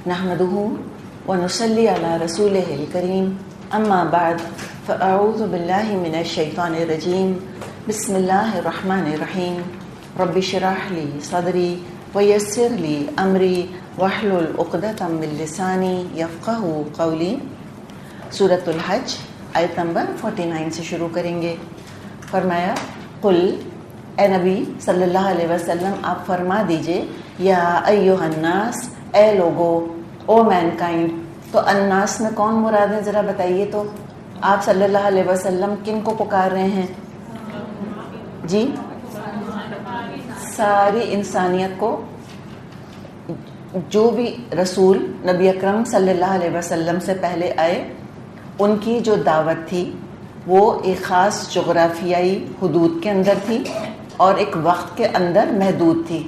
نحمده ونصلي على رسوله الكريم اما بعد فاعوذ بالله من الشيطان الرجيم بسم الله الرحمن الرحيم رب اشرح لي صدري ويسر لي امري واحلل عقدة من لساني يفقهوا قولي. سورۃ الحج آیت نمبر 49 سے شروع کریں گے. فرمایا قل، اے نبی صلی اللہ علیہ وسلم آپ فرما دیجئے، یا ایھا الناس، اے لوگو، او مین کائنڈ. تو الناس میں کون مراد ہے ذرا بتائیے تو. آپ صلی اللہ علیہ وسلم کن کو پکار رہے ہیں؟ جی، ساری انسانیت کو. جو بھی رسول نبی اکرم صلی اللہ علیہ وسلم سے پہلے آئے، ان کی جو دعوت تھی وہ ایک خاص جغرافیائی حدود کے اندر تھی اور ایک وقت کے اندر محدود تھی.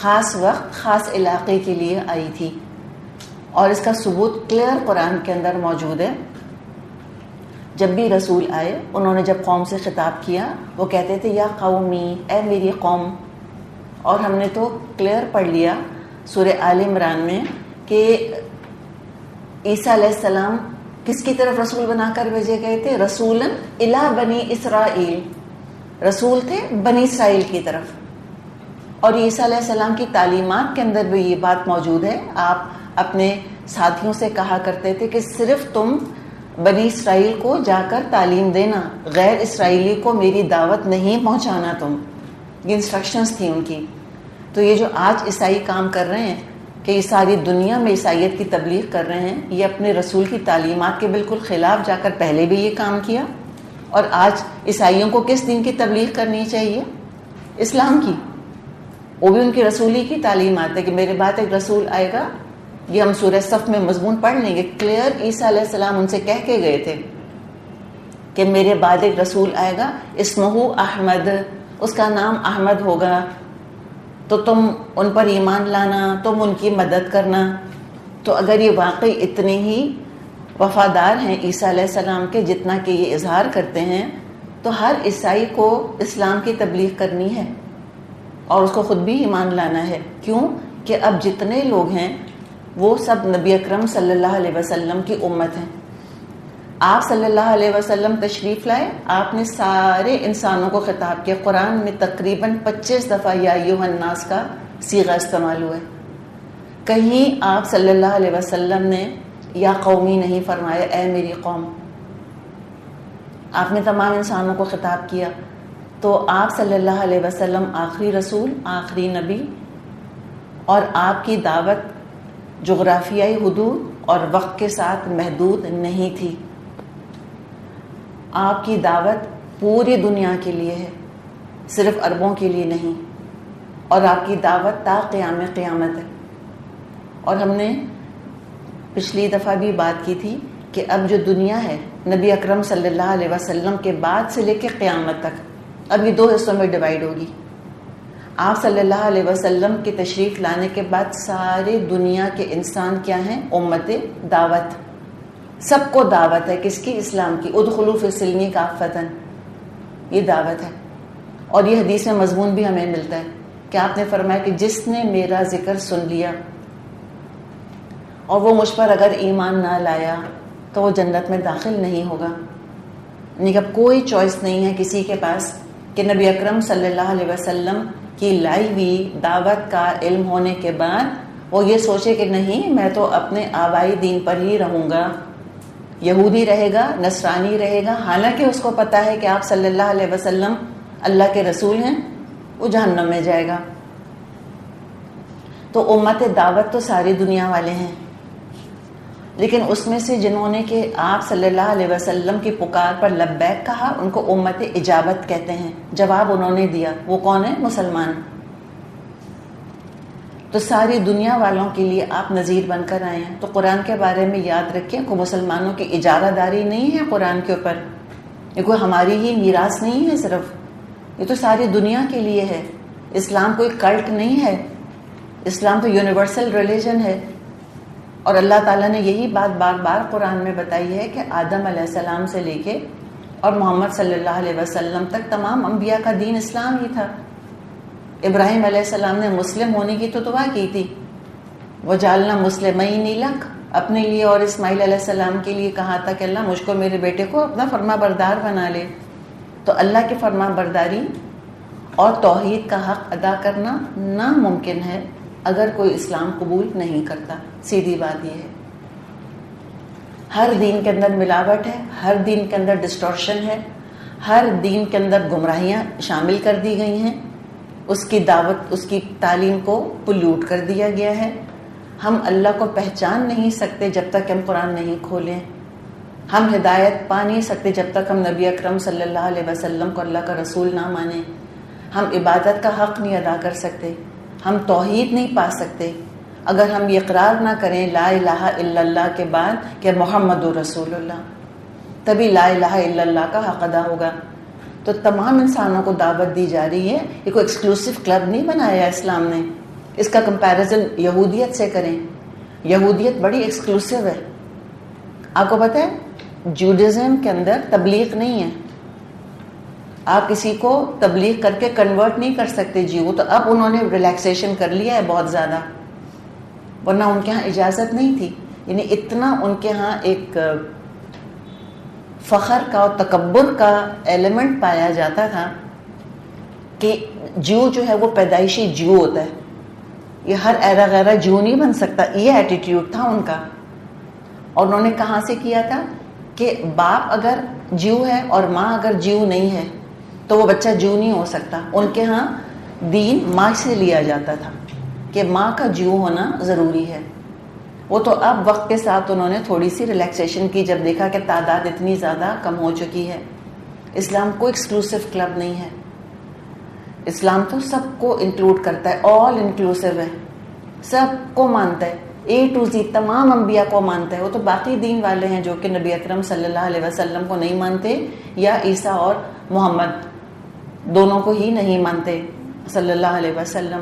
خاص وقت خاص علاقے کے لیے آئی تھی، اور اس کا ثبوت کلیئر قرآن کے اندر موجود ہے. جب بھی رسول آئے، انہوں نے جب قوم سے خطاب کیا، وہ کہتے تھے یا قومی، اے میری قوم. اور ہم نے تو کلیئر پڑھ لیا سورہ آل عمران میں کہ عیسیٰ علیہ السلام کس کی طرف رسول بنا کر بھیجے گئے تھے؟ رسولاً الی بنی اسرائیل، رسول تھے بنی اسرائیل کی طرف. اور عیسیٰ علیہ السلام کی تعلیمات کے اندر بھی یہ بات موجود ہے. آپ اپنے ساتھیوں سے کہا کرتے تھے کہ صرف تم بنی اسرائیل کو جا کر تعلیم دینا، غیر اسرائیلی کو میری دعوت نہیں پہنچانا تم. یہ انسٹرکشنز تھی ان کی. تو یہ جو آج عیسائی کام کر رہے ہیں کہ یہ ساری دنیا میں عیسائیت کی تبلیغ کر رہے ہیں، یہ اپنے رسول کی تعلیمات کے بالکل خلاف جا کر پہلے بھی یہ کام کیا. اور آج عیسائیوں کو کس دین کی تبلیغ کرنی چاہیے؟ اسلام کی. وہ بھی ان کی رسولی کی تعلیمات ہے کہ میرے بعد ایک رسول آئے گا. یہ ہم سورہ صف میں مضمون پڑھ لیں گے. کلیئر عیسیٰ علیہ السلام ان سے کہہ کے گئے تھے کہ میرے بعد ایک رسول آئے گا، اسمہ احمد، اس کا نام احمد ہوگا. تو تم ان پر ایمان لانا، تم ان کی مدد کرنا. تو اگر یہ واقعی اتنے ہی وفادار ہیں عیسیٰ علیہ السلام کے جتنا کہ یہ اظہار کرتے ہیں، تو ہر عیسائی کو اسلام کی تبلیغ کرنی ہے اور اس کو خود بھی ایمان لانا ہے. کیوں کہ اب جتنے لوگ ہیں وہ سب نبی اکرم صلی اللہ علیہ وسلم کی امت ہیں. آپ صلی اللہ علیہ وسلم تشریف لائے، آپ نے سارے انسانوں کو خطاب کیا. قرآن میں تقریباً 25 دفعہ یا ایھا الناس کا صیغہ استعمال ہوا ہے. کہیں آپ صلی اللہ علیہ وسلم نے یا قومی نہیں فرمایا، اے میری قوم. آپ نے تمام انسانوں کو خطاب کیا. تو آپ صلی اللہ علیہ وسلم آخری رسول، آخری نبی، اور آپ کی دعوت جغرافیائی حدود اور وقت کے ساتھ محدود نہیں تھی. آپ کی دعوت پوری دنیا کے لیے ہے، صرف عربوں کے لیے نہیں. اور آپ کی دعوت تا قیام قیامت ہے. اور ہم نے پچھلی دفعہ بھی بات کی تھی کہ اب جو دنیا ہے نبی اکرم صلی اللہ علیہ وسلم کے بعد سے لے کے قیامت تک اب یہ 2 حصوں میں ڈیوائیڈ ہوگی. آپ صلی اللہ علیہ وسلم کے تشریف لانے کے بعد سارے دنیا کے انسان کیا ہیں؟ امت دعوت. سب کو دعوت ہے. کس کی؟ اسلام کی. ادخلوا فی السلم کافۃ، یہ دعوت ہے. اور یہ حدیث میں مضمون بھی ہمیں ملتا ہے کہ آپ نے فرمایا کہ جس نے میرا ذکر سن لیا اور وہ مجھ پر اگر ایمان نہ لایا تو وہ جنت میں داخل نہیں ہوگا. یعنی کہ اب کوئی چوائس نہیں ہے کسی کے پاس کہ نبی اکرم صلی اللہ علیہ وسلم کی لائی ہوئی دعوت کا علم ہونے کے بعد وہ یہ سوچے کہ نہیں، میں تو اپنے آبائی دین پر ہی رہوں گا، یہودی رہے گا، نصرانی رہے گا. حالانکہ اس کو پتا ہے کہ آپ صلی اللہ علیہ وسلم اللہ کے رسول ہیں، وہ جہنم میں جائے گا. تو امت دعوت تو ساری دنیا والے ہیں، لیکن اس میں سے جنہوں نے کہ آپ صلی اللہ علیہ وسلم کی پکار پر لبیک کہا، ان کو امت اجابت کہتے ہیں. جواب انہوں نے دیا. وہ کون ہے؟ مسلمان. تو ساری دنیا والوں کے لیے آپ نذیر بن کر آئے ہیں. تو قرآن کے بارے میں یاد رکھیں کہ مسلمانوں کی اجارہ داری نہیں ہے قرآن کے اوپر. یہ کوئی ہماری ہی میراث نہیں ہے صرف، یہ تو ساری دنیا کے لیے ہے. اسلام کوئی کلٹ نہیں ہے، اسلام تو یونیورسل ریلیجن ہے. اور اللہ تعالیٰ نے یہی بات بار بار قرآن میں بتائی ہے کہ آدم علیہ السلام سے لے کے اور محمد صلی اللہ علیہ وسلم تک تمام انبیاء کا دین اسلام ہی تھا. ابراہیم علیہ السلام نے مسلم ہونے کی تو دعا کی تھی وجعلنا مسلمین لک، اپنے لیے اور اسماعیل علیہ السلام کے لیے کہا تھا کہ اللہ مجھ کو میرے بیٹے کو اپنا فرما بردار بنا لے. تو اللہ کی فرما برداری اور توحید کا حق ادا کرنا ناممکن ہے اگر کوئی اسلام قبول نہیں کرتا. سیدھی بات یہ ہے. ہر دین کے اندر ملاوٹ ہے، ہر دین کے اندر ڈسٹورشن ہے، ہر دین کے اندر گمراہیاں شامل کر دی گئی ہیں، اس کی دعوت، اس کی تعلیم کو پلیوٹ کر دیا گیا ہے. ہم اللہ کو پہچان نہیں سکتے جب تک ہم قرآن نہیں کھولیں. ہم ہدایت پا نہیں سکتے جب تک ہم نبی اکرم صلی اللہ علیہ وسلم کو اللہ کا رسول نہ مانیں. ہم عبادت کا حق نہیں ادا کر سکتے، ہم توحید نہیں پا سکتے اگر ہم یہ اقرار نہ کریں لا الہ الا اللہ کے بعد کہ محمد رسول اللہ، تبھی لا الہ الا اللہ کا حق ادا ہوگا. تو تمام انسانوں کو دعوت دی جا رہی ہے. یہ کوئی ایکسکلوسیو کلب نہیں بنایا اسلام نے. اس کا کمپیریزن یہودیت سے کریں. یہودیت بڑی ایکسکلوسیو ہے. آپ کو پتہ ہے جوڈزم کے اندر تبلیغ نہیں ہے. آپ کسی کو تبلیغ کر کے کنورٹ نہیں کر سکتے. جی وہ تو اب انہوں نے ریلیکسیشن کر لیا ہے بہت زیادہ، ورنہ ان کے ہاں اجازت نہیں تھی. یعنی اتنا ان کے ہاں ایک فخر کا اور تکبر کا ایلیمنٹ پایا جاتا تھا کہ جو ہے وہ پیدائشی جو ہوتا ہے، یہ ہر ایرا غیرہ جو نہیں بن سکتا. یہ ایٹیٹیوڈ تھا ان کا. اور انہوں نے کہاں سے کیا تھا کہ باپ اگر جو ہے اور ماں اگر جو نہیں ہے تو وہ بچہ جو نہیں ہو سکتا. ان کے ہاں دین ماں سے لیا جاتا تھا کہ ماں کا جو ہونا ضروری ہے. وہ تو اب وقت کے ساتھ انہوں نے تھوڑی سی ریلیکسیشن کی جب دیکھا کہ تعداد اتنی زیادہ کم ہو چکی ہے. اسلام کوئی ایکسکلوسیو کلب نہیں ہے. اسلام تو سب کو انکلوڈ کرتا ہے، آل انکلوسیو ہے، سب کو مانتا ہے، اے ٹو زی تمام انبیاء کو مانتا ہے. وہ تو باقی دین والے ہیں جو کہ نبی اکرم صلی اللہ علیہ وسلم کو نہیں مانتے، یا عیسیٰ اور محمد دونوں کو ہی نہیں مانتے صلی اللہ علیہ وسلم.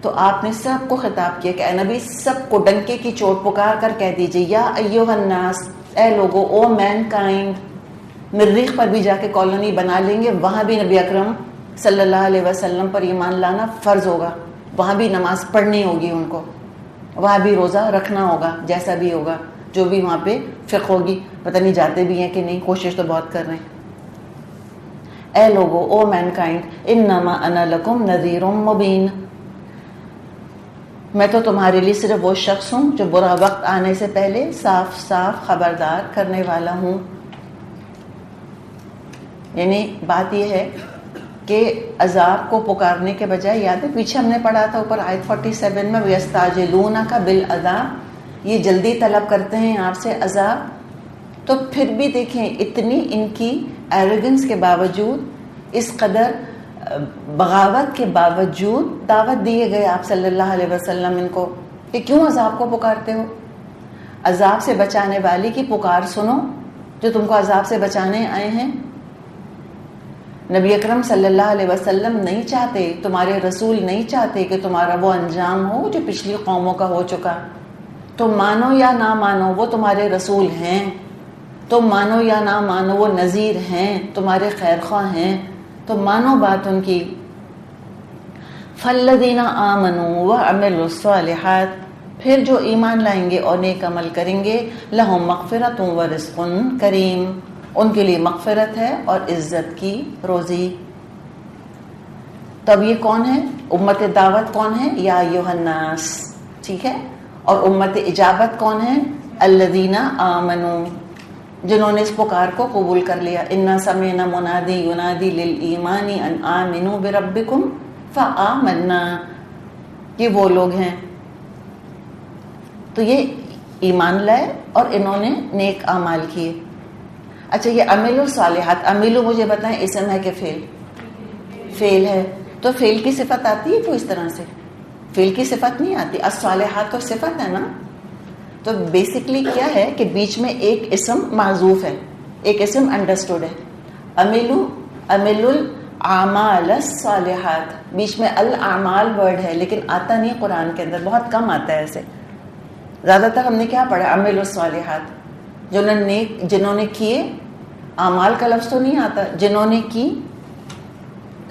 تو آپ نے سب کو خطاب کیا کہ اے نبی سب کو ڈنکے کی چوٹ پکار کر کہہ دیجئے یا ایھا الناس، اے لوگو، او مین کائنڈ. مریخ پر بھی جا کے کالونی بنا لیں گے، وہاں بھی نبی اکرم صلی اللہ علیہ وسلم پر ایمان لانا فرض ہوگا، وہاں بھی نماز پڑھنی ہوگی ان کو، وہاں بھی روزہ رکھنا ہوگا، جیسا بھی ہوگا جو بھی وہاں پہ فقہ ہوگی. پتہ نہیں جاتے بھی ہیں کہ نہیں، کوشش تو بہت کر رہے ہیں. اے لوگو، او مین کائنڈ، انما انا لکم نذیر مبین، میں تو تمہارے لیے صرف وہ شخص ہوں جو برا وقت آنے سے پہلے صاف صاف خبردار کرنے والا ہوں. یعنی بات یہ ہے کہ عذاب کو پکارنے کے بجائے، یاد ہے پیچھے ہم نے پڑھا تھا اوپر آیت 47 میں وَيَسْتَعْجِلُونَكَ بِالْعَذَابِ، یہ جلدی طلب کرتے ہیں آپ سے عذاب. تو پھر بھی دیکھیں اتنی ان کی ایروگنس کے باوجود، اس قدر بغاوت کے باوجود دعوت دیے گئے آپ صلی اللہ علیہ وسلم ان کو کہ کیوں عذاب کو پکارتے ہو. عذاب سے بچانے والی کی پکار سنو جو تم کو عذاب سے بچانے آئے ہیں. نبی اکرم صلی اللہ علیہ وسلم نہیں چاہتے، تمہارے رسول نہیں چاہتے کہ تمہارا وہ انجام ہو جو پچھلی قوموں کا ہو چکا. تم مانو یا نہ مانو وہ تمہارے رسول ہیں، تم مانو یا نہ مانو وہ نذیر ہیں، تمہارے خیر خواہ ہیں، تو مانو بات ان کی. فَالَّذِينَ آمَنُوا وَعَمِلُوا الصَّالِحَاتِ، پھر جو ایمان لائیں گے اور نیک عمل کریں گے، لَهُمْ مَغْفِرَةٌ وَرِزْقٌ کریم، ان کے لیے مغفرت ہے اور عزت کی روزی. تب یہ کون ہے؟ امت دعوت کون ہے؟ یا ایھا الناس، ٹھیک ہے. اور امت اجابت کون ہے؟ الذین آمنوا، جنہوں نے اس پکار کو قبول کر لیا. انا سمعنا منادی ینادی للایمان ان آمنوا بربکم فآمنا، یہ وہ لوگ ہیں. تو یہ ایمان لائے اور انہوں نے نیک اعمال کیے. اچھا یہ عملوا الصالحات، عملوا مجھے بتائیں اسم ہے کہ فعل؟ فعل ہے. تو فعل کی صفت آتی ہے کوئی اس طرح سے؟ فعل کی صفت نہیں آتی. الصالحات تو صفت ہے نا. تو بیسکلی کیا ہے کہ بیچ میں ایک اسم معذوف ہے، ایک اسم انڈرسٹوڈ ہے. عملوا الاعمال الصالحات، بیچ میں الاعمال ورڈ ہے لیکن آتا نہیں قرآن کے اندر، بہت کم آتا ہے ایسے. زیادہ تر ہم نے کیا پڑھا؟ عملوا الصالحات، جنہوں نے کیے. اعمال کا لفظ تو نہیں آتا، جنہوں نے کی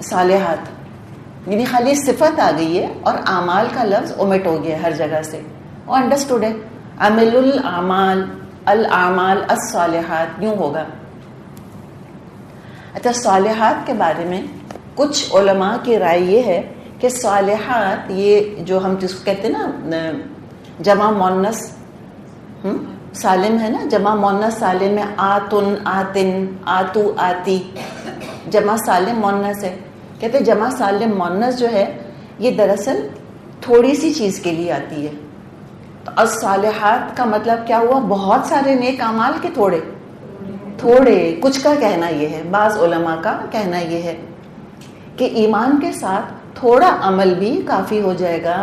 صالحات، یعنی خالی صفت آ گئی ہے اور اعمال کا لفظ اومٹ ہو گیا ہر جگہ سے. اور انڈرسٹوڈ ہے. عمل الاعمال الاعمال الصالحات یوں ہوگا. اچھا صالحات کے بارے میں کچھ علماء کی رائے یہ ہے کہ صالحات یہ جو ہم جس کو کہتے ہیں نا جمع مؤنث سالم ہے نا, جمع مؤنث سالم میں آتن آتن آتو آتی, جمع سالم مؤنث ہے. کہتے ہیں جمع سالم مؤنث جو ہے یہ دراصل تھوڑی سی چیز کے لیے آتی ہے. تو الصالحات کا مطلب کیا ہوا؟ بہت سارے نیک اعمال کے تھوڑے کچھ کا کہنا یہ ہے, بعض علماء کا کہنا یہ ہے کہ ایمان کے ساتھ تھوڑا عمل بھی کافی ہو جائے گا.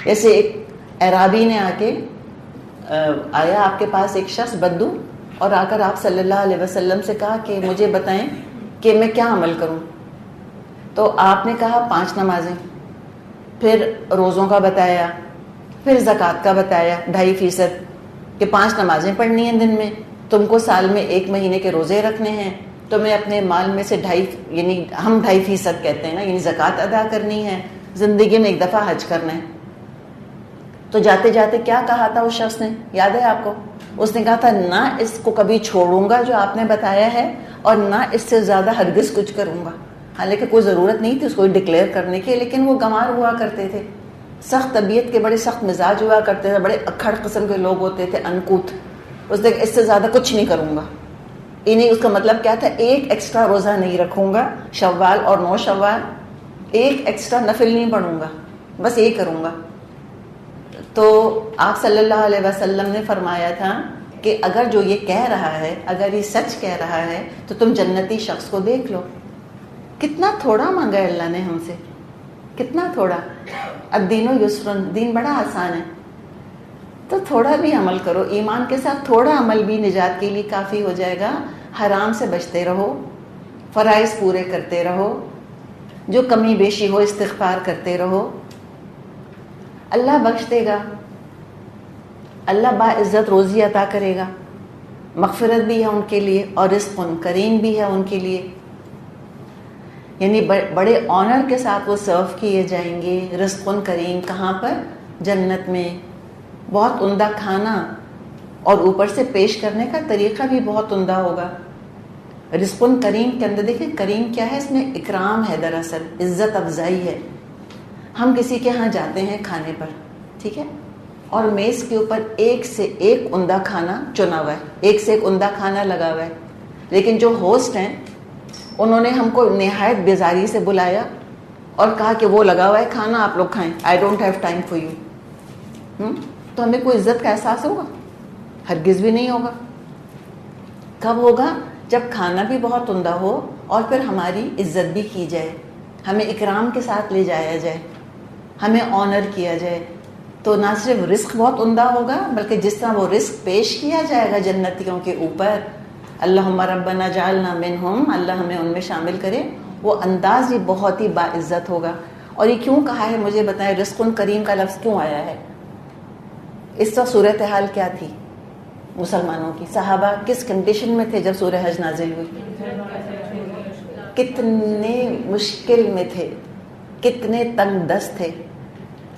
جیسے ایک اعرابی نے آ کے آیا آپ کے پاس ایک شخص بدو, اور آ کر آپ صلی اللہ علیہ وسلم سے کہا کہ مجھے بتائیں کہ میں کیا عمل کروں. تو آپ نے کہا 5 نمازیں, پھر روزوں کا بتایا, پھر زکوٰۃ کا بتایا 2.5% کہ 5 نمازیں پڑھنی ہیں دن میں, تم کو سال میں 1 مہینے کے روزے رکھنے ہیں, تمہیں اپنے مال میں سے 2.5 یعنی ہم 2.5% کہتے ہیں نا, یعنی زکوٰۃ ادا کرنی ہے, زندگی میں 1 دفعہ حج کرنا ہے. تو جاتے جاتے کیا کہا تھا اس شخص نے, یاد ہے آپ کو؟ اس نے کہا تھا نہ اس کو کبھی چھوڑوں گا جو آپ نے بتایا ہے, اور نہ اس سے زیادہ ہرگز کچھ کروں گا. حالانکہ کوئی ضرورت نہیں تھی اس کو ڈکلیئر کرنے کی, لیکن وہ گنوار ہوا کرتے تھے, سخت طبیعت کے, بڑے سخت مزاج ہوا کرتے تھے, بڑے اکھڑ قسم کے لوگ ہوتے تھے, انکوت. اس نے اس سے زیادہ کچھ نہیں کروں گا. انہیں اس کا مطلب کیا تھا, 1 ایکسٹرا روزہ نہیں رکھوں گا شوال اور 9 شوال, 1 ایکسٹرا نفل نہیں پڑھوں گا, بس یہی کروں گا. تو آپ صلی اللہ علیہ وسلم نے فرمایا تھا کہ اگر جو یہ کہہ رہا ہے, اگر یہ سچ کہہ رہا ہے, تو تم جنتی شخص کو دیکھ لو. کتنا تھوڑا مانگا ہے اللہ نے ہم سے, کتنا تھوڑا. الدین یسر, دین بڑا آسان ہے. تو تھوڑا بھی عمل کرو, ایمان کے ساتھ تھوڑا عمل بھی نجات کے لیے کافی ہو جائے گا. حرام سے بچتے رہو, فرائض پورے کرتے رہو, جو کمی بیشی ہو استغفار کرتے رہو, اللہ بخش دے گا. اللہ باعزت روزی عطا کرے گا, مغفرت بھی ہے ان کے لیے, اور رزق کریم بھی ہے ان کے لیے. یعنی بڑے آنر کے ساتھ وہ سرو کیے جائیں گے. رزق کریم کہاں پر؟ جنت میں. بہت عمدہ کھانا, اور اوپر سے پیش کرنے کا طریقہ بھی بہت عمدہ ہوگا. رزق کریم کے اندر دیکھیں کریم کیا ہے, اس میں اکرام ہے, دراصل عزت افزائی ہے. ہم کسی کے ہاں جاتے ہیں کھانے پر, ٹھیک ہے, اور میز کے اوپر 1 سے 1 عمدہ کھانا چنا ہوا ہے, 1 سے 1 عمدہ کھانا لگا ہوا ہے, لیکن جو ہوسٹ ہیں انہوں نے ہم کو نہایت بیزاری سے بلایا اور کہا کہ وہ لگا ہوا ہے کھانا, آپ لوگ کھائیں, I don't have time for you. تو ہمیں کوئی عزت کا احساس ہوگا؟ ہرگز بھی نہیں ہوگا. کب ہوگا؟ جب کھانا بھی بہت عمدہ ہو اور پھر ہماری عزت بھی کی جائے, ہمیں اکرام کے ساتھ لے جایا جائے, ہمیں آنر کیا جائے. تو نہ صرف رزق بہت عمدہ ہوگا, بلکہ جس طرح وہ رزق پیش کیا جائے گا جنتیوں کے اوپر, اللہم ربنا جعلنا منہم, اللہ ہمیں ان میں شامل کرے, وہ انداز ہی بہت ہی باعزت ہوگا. اور یہ کیوں کہا ہے مجھے بتائیں, رزق کریم کا لفظ کیوں آیا ہے؟ اس وقت صورتحال کیا تھی مسلمانوں کی؟ صحابہ کس کنڈیشن میں تھے جب سورہ حج نازل ہوئی؟ کتنے مشکل میں تھے, کتنے تنگ دست تھے,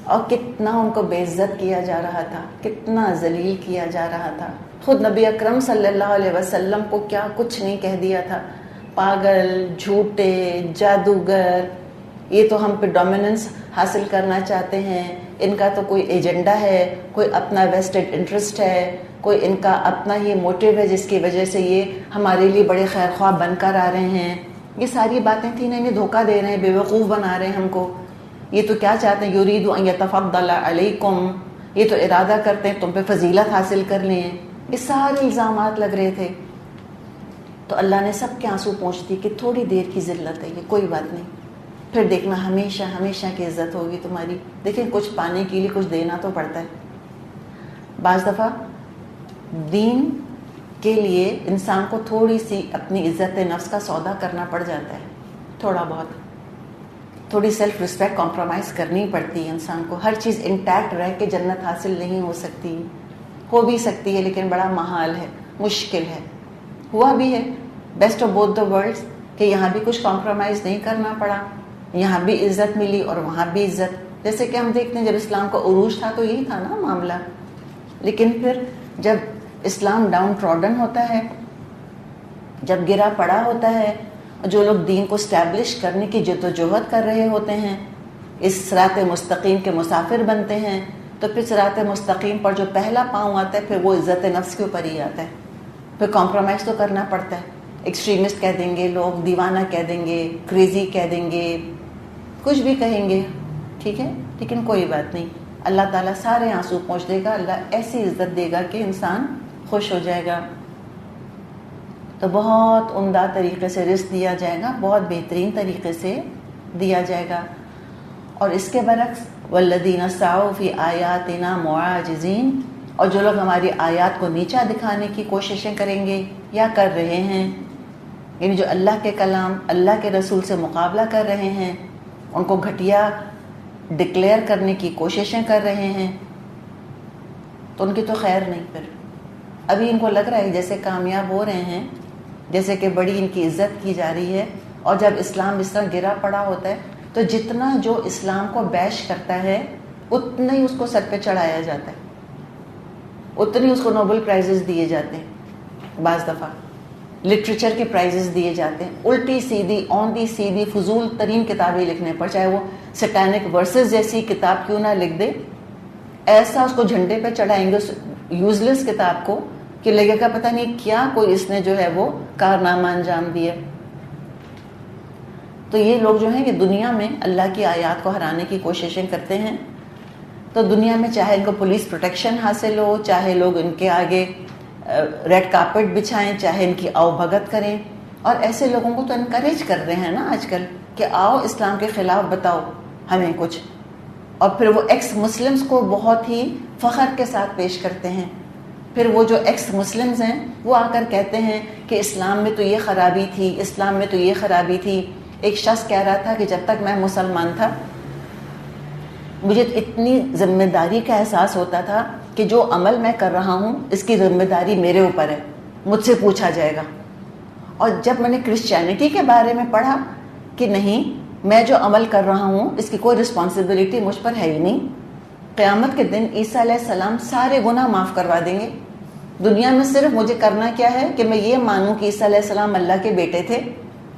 اور کتنا ان کو بے عزت کیا جا رہا تھا, کتنا ذلیل کیا جا رہا تھا. خود نبی اکرم صلی اللہ علیہ وسلم کو کیا کچھ نہیں کہہ دیا تھا, پاگل, جھوٹے, جادوگر, یہ تو ہم پہ ڈومیننس حاصل کرنا چاہتے ہیں, ان کا تو کوئی ایجنڈا ہے, کوئی اپنا ویسٹڈ انٹرسٹ ہے, کوئی ان کا اپنا ہی موٹیو ہے جس کی وجہ سے یہ ہمارے لیے بڑے خیر خواہ بن کر آ رہے ہیں. یہ ساری باتیں تھیں, انہیں دھوکہ دے رہے ہیں, بیوقوف بنا رہے ہیں ہم کو. یہ تو کیا چاہتے ہیں, یرید ان یتفضل علیکم, یہ تو ارادہ کرتے ہیں تم پہ فضیلت حاصل کر لیں. یہ سارے الزامات لگ رہے تھے. تو اللہ نے سب کے آنسو پوچھ دی کہ تھوڑی دیر کی ذلت ہے یہ, کوئی بات نہیں, پھر دیکھنا ہمیشہ ہمیشہ کی عزت ہوگی تمہاری. دیکھیں کچھ پانے کے لیے کچھ دینا تو پڑتا ہے. بعض دفعہ دین کے لیے انسان کو تھوڑی سی اپنی عزت نفس کا سودا کرنا پڑ جاتا ہے, تھوڑا بہت, تھوڑی سیلف رسپیکٹ کمپرومائز کرنی پڑتی ہے انسان کو. ہر چیز انٹیکٹ رہ کے جنت حاصل نہیں ہو سکتی, ہو بھی سکتی ہے لیکن بڑا محال ہے, مشکل ہے. ہوا بھی ہے best of both the worlds کہ یہاں بھی کچھ کمپرومائز نہیں کرنا پڑا, یہاں بھی عزت ملی اور وہاں بھی عزت. جیسے کہ ہم دیکھتے ہیں جب اسلام کا عروج تھا تو یہی تھا نا معاملہ. لیکن پھر جب اسلام ڈاؤن ٹراڈن ہوتا ہے، جب گرا پڑا ہوتا ہے، جو لوگ دین کو اسٹیبلش کرنے کی جدوجہد کر رہے ہوتے ہیں، اس صراط مستقیم کے مسافر بنتے ہیں، تو پھر صراط مستقیم پر جو پہلا پاؤں آتا ہے پھر وہ عزت نفس کے اوپر ہی آتا ہے. پھر کمپرومائز تو کرنا پڑتا ہے. ایکسٹریمسٹ کہہ دیں گے لوگ، دیوانہ کہہ دیں گے، کریزی کہہ دیں گے، کچھ بھی کہیں گے، ٹھیک ہے، لیکن کوئی بات نہیں. اللہ تعالیٰ سارے آنسو پوچھ دے گا، اللہ ایسی عزت دے گا کہ انسان خوش ہو جائے گا. تو بہت عمدہ طریقے سے رزق دیا جائے گا، بہت بہترین طریقے سے دیا جائے گا. اور اس کے برعکس والذین سعوا فی آیاتنا معاجزین، اور جو لوگ ہماری آیات کو نیچا دکھانے کی کوششیں کریں گے یا کر رہے ہیں، یعنی جو اللہ کے کلام، اللہ کے رسول سے مقابلہ کر رہے ہیں، ان کو گھٹیا ڈکلیئر کرنے کی کوششیں کر رہے ہیں، تو ان کی تو خیر نہیں. پھر ابھی ان کو لگ رہا ہے جیسے کامیاب ہو رہے ہیں، جیسے کہ بڑی ان کی عزت کی جا رہی ہے. اور جب اسلام اس طرح گرا پڑا ہوتا ہے تو جتنا جو اسلام کو بیش کرتا ہے اتنا ہی اس کو سر پہ چڑھایا جاتا ہے، اتنی اس کو نوبل پرائزز دیے جاتے ہیں، بعض دفعہ لٹریچر کے پرائزز دیے جاتے ہیں، الٹی سیدھی اوندھی سیدھی فضول ترین کتابیں لکھنے پر، چاہے وہ سٹینک ورسز جیسی کتاب کیوں نہ لکھ دے، ایسا اس کو جھنڈے پہ چڑھائیں گے اس یوز لیس کتاب کو کہ لگے گا پتہ نہیں کیا کوئی اس نے جو ہے وہ کارنامہ انجام دیا. تو یہ لوگ جو ہیں کہ دنیا میں اللہ کی آیات کو ہرانے کی کوششیں کرتے ہیں. تو دنیا میں چاہے ان کو پولیس پروٹیکشن حاصل ہو، چاہے لوگ ان کے آگے ریڈ کارپٹ بچھائیں، چاہے ان کی آؤ بھگت کریں. اور ایسے لوگوں کو تو انکریج کر رہے ہیں نا آج کل کہ آؤ اسلام کے خلاف بتاؤ ہمیں کچھ. اور پھر وہ ایکس مسلمز کو بہت ہی فخر کے ساتھ پیش کرتے ہیں. پھر وہ جو ایکس مسلمز ہیں وہ آ کر کہتے ہیں کہ اسلام میں تو یہ خرابی تھی، اسلام میں تو یہ خرابی تھی. ایک شخص کہہ رہا تھا کہ جب تک میں مسلمان تھا مجھے اتنی ذمہ داری کا احساس ہوتا تھا کہ جو عمل میں کر رہا ہوں اس کی ذمہ داری میرے اوپر ہے، مجھ سے پوچھا جائے گا. اور جب میں نے کرسچینٹی کے بارے میں پڑھا کہ نہیں، میں جو عمل کر رہا ہوں اس کی کوئی رسپانسبلٹی مجھ پر ہے ہی نہیں، قیامت کے دن عیسیٰ علیہ السلام سارے گناہ معاف کروا دیں گے. دنیا میں صرف مجھے کرنا کیا ہے کہ میں یہ مانوں کہ عیسیٰ علیہ السلام اللہ کے بیٹے تھے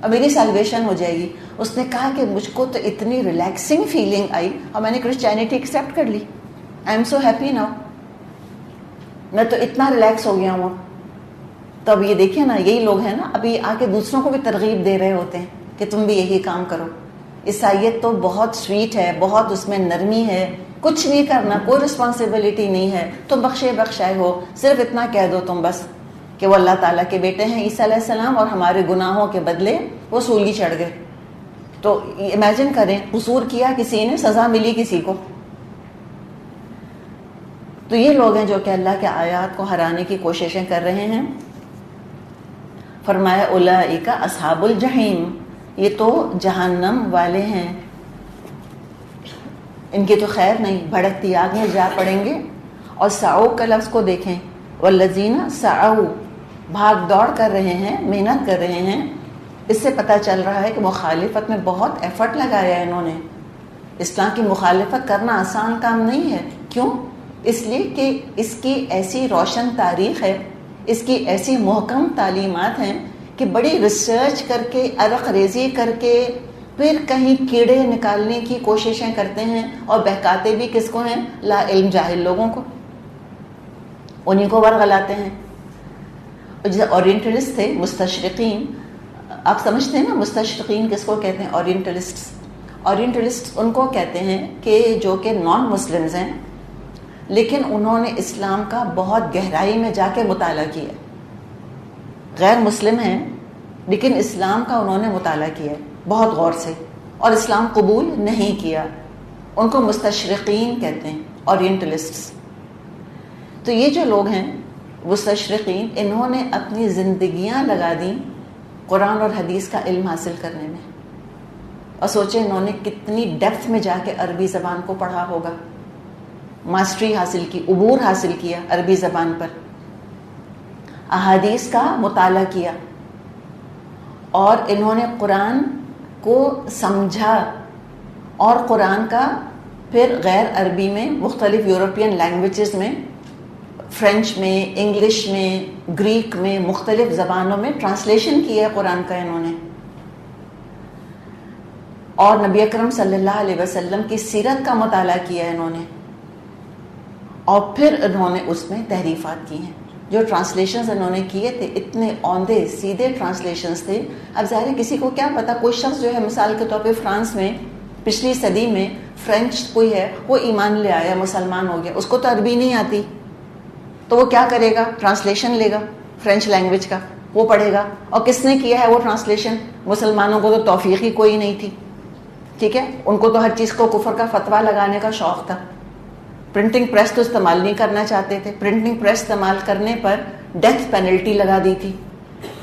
اور میری سیلویشن ہو جائے گی. اس نے کہا کہ مجھ کو تو اتنی ریلیکسنگ فیلنگ آئی اور میں نے کرسچینٹی ایکسیپٹ کر لی. I am so happy now, میں تو اتنا ریلیکس ہو گیا ہوں. تو اب یہ دیکھیں نا، یہی لوگ ہیں نا ابھی آ کے دوسروں کو بھی ترغیب دے رہے ہوتے ہیں کہ تم بھی یہی کام کرو. عیسائیت تو بہت سویٹ ہے، بہت اس میں نرمی ہے، کچھ نہیں کرنا، کوئی رسپانسبلٹی نہیں ہے، تم بخشے بخشائے ہو، صرف اتنا کہہ دو تم بس کہ وہ اللہ تعالیٰ کے بیٹے ہیں عیسیٰ علیہ السلام اور ہمارے گناہوں کے بدلے وہ سولی چڑھ گئے. تو امیجن کریں، قصور کیا کسی نے، سزا ملی کسی کو. تو یہ لوگ ہیں جو کہ اللہ کے آیات کو ہرانے کی کوششیں کر رہے ہیں. فرمایا اولئک اصحاب الجحیم، یہ تو جہنم والے ہیں، ان کی تو خیر نہیں، بھڑکتی آگ میں جا پڑیں گے. اور سعو کا لفظ کو دیکھیں، والذین سعوا، بھاگ دوڑ کر رہے ہیں، محنت کر رہے ہیں. اس سے پتہ چل رہا ہے کہ مخالفت میں بہت ایفرٹ لگایا ہے انہوں نے. اسلام کی مخالفت کرنا آسان کام نہیں ہے. کیوں؟ اس لیے کہ اس کی ایسی روشن تاریخ ہے، اس کی ایسی محکم تعلیمات ہیں کہ بڑی ریسرچ کر کے، عرق ریزی کر کے، پھر کہیں کیڑے نکالنے کی کوششیں کرتے ہیں. اور بہکاتے بھی کس کو ہیں؟ لا علم جاہل لوگوں کو، انہیں کو ورغلاتے ہیں. جیسے اورینٹلسٹ تھے، مستشرقین، آپ سمجھتے ہیں نا مستشرقین کس کو کہتے ہیں؟ اورینٹلسٹ ان کو کہتے ہیں کہ جو کہ نان مسلمز ہیں لیکن انہوں نے اسلام کا بہت گہرائی میں جا کے مطالعہ کیا. غیر مسلم ہیں لیکن اسلام کا انہوں نے مطالعہ کیا بہت غور سے، اور اسلام قبول نہیں کیا. ان کو مستشرقین کہتے ہیں، اورینٹلسٹس. تو یہ جو لوگ ہیں مستشرقین، انہوں نے اپنی زندگیاں لگا دیں قرآن اور حدیث کا علم حاصل کرنے میں. اور سوچیں انہوں نے کتنی ڈیپتھ میں جا کے عربی زبان کو پڑھا ہوگا، ماسٹری حاصل کی، عبور حاصل کیا عربی زبان پر، احادیث کا مطالعہ کیا، اور انہوں نے قرآن کو سمجھا اور قرآن کا پھر غیر عربی میں مختلف یورپین لینگویجز میں، فرینچ میں، انگلش میں، گریک میں، مختلف زبانوں میں ٹرانسلیشن کیا ہے قرآن کا انہوں نے، اور نبی اکرم صلی اللہ علیہ وسلم کی سیرت کا مطالعہ کیا ہے انہوں نے، اور پھر انہوں نے اس میں تحریفات کی ہیں. جو ٹرانسلیشنز انہوں نے کیے تھے اتنے اوندے سیدھے ٹرانسلیشنز تھے. اب ظاہر ہے کسی کو کیا پتا، کوئی شخص جو ہے مثال کے طور پہ فرانس میں پچھلی صدی میں فرینچ کوئی ہے، وہ ایمان لے آیا، مسلمان ہو گیا، اس کو تو عربی نہیں آتی، تو وہ کیا کرے گا؟ ٹرانسلیشن لے گا فرینچ لینگویج کا، وہ پڑھے گا. اور کس نے کیا ہے وہ ٹرانسلیشن؟ مسلمانوں کو تو توفیق ہی کوئی نہیں تھی، ٹھیک ہے، ان کو تو ہر چیز کو کفر کا فتویٰ لگانے کا شوق تھا. پرنٹنگ پریس تو استعمال نہیں کرنا چاہتے تھے، پرنٹنگ پریس استعمال کرنے پر ڈیتھ پینلٹی لگا دی تھی.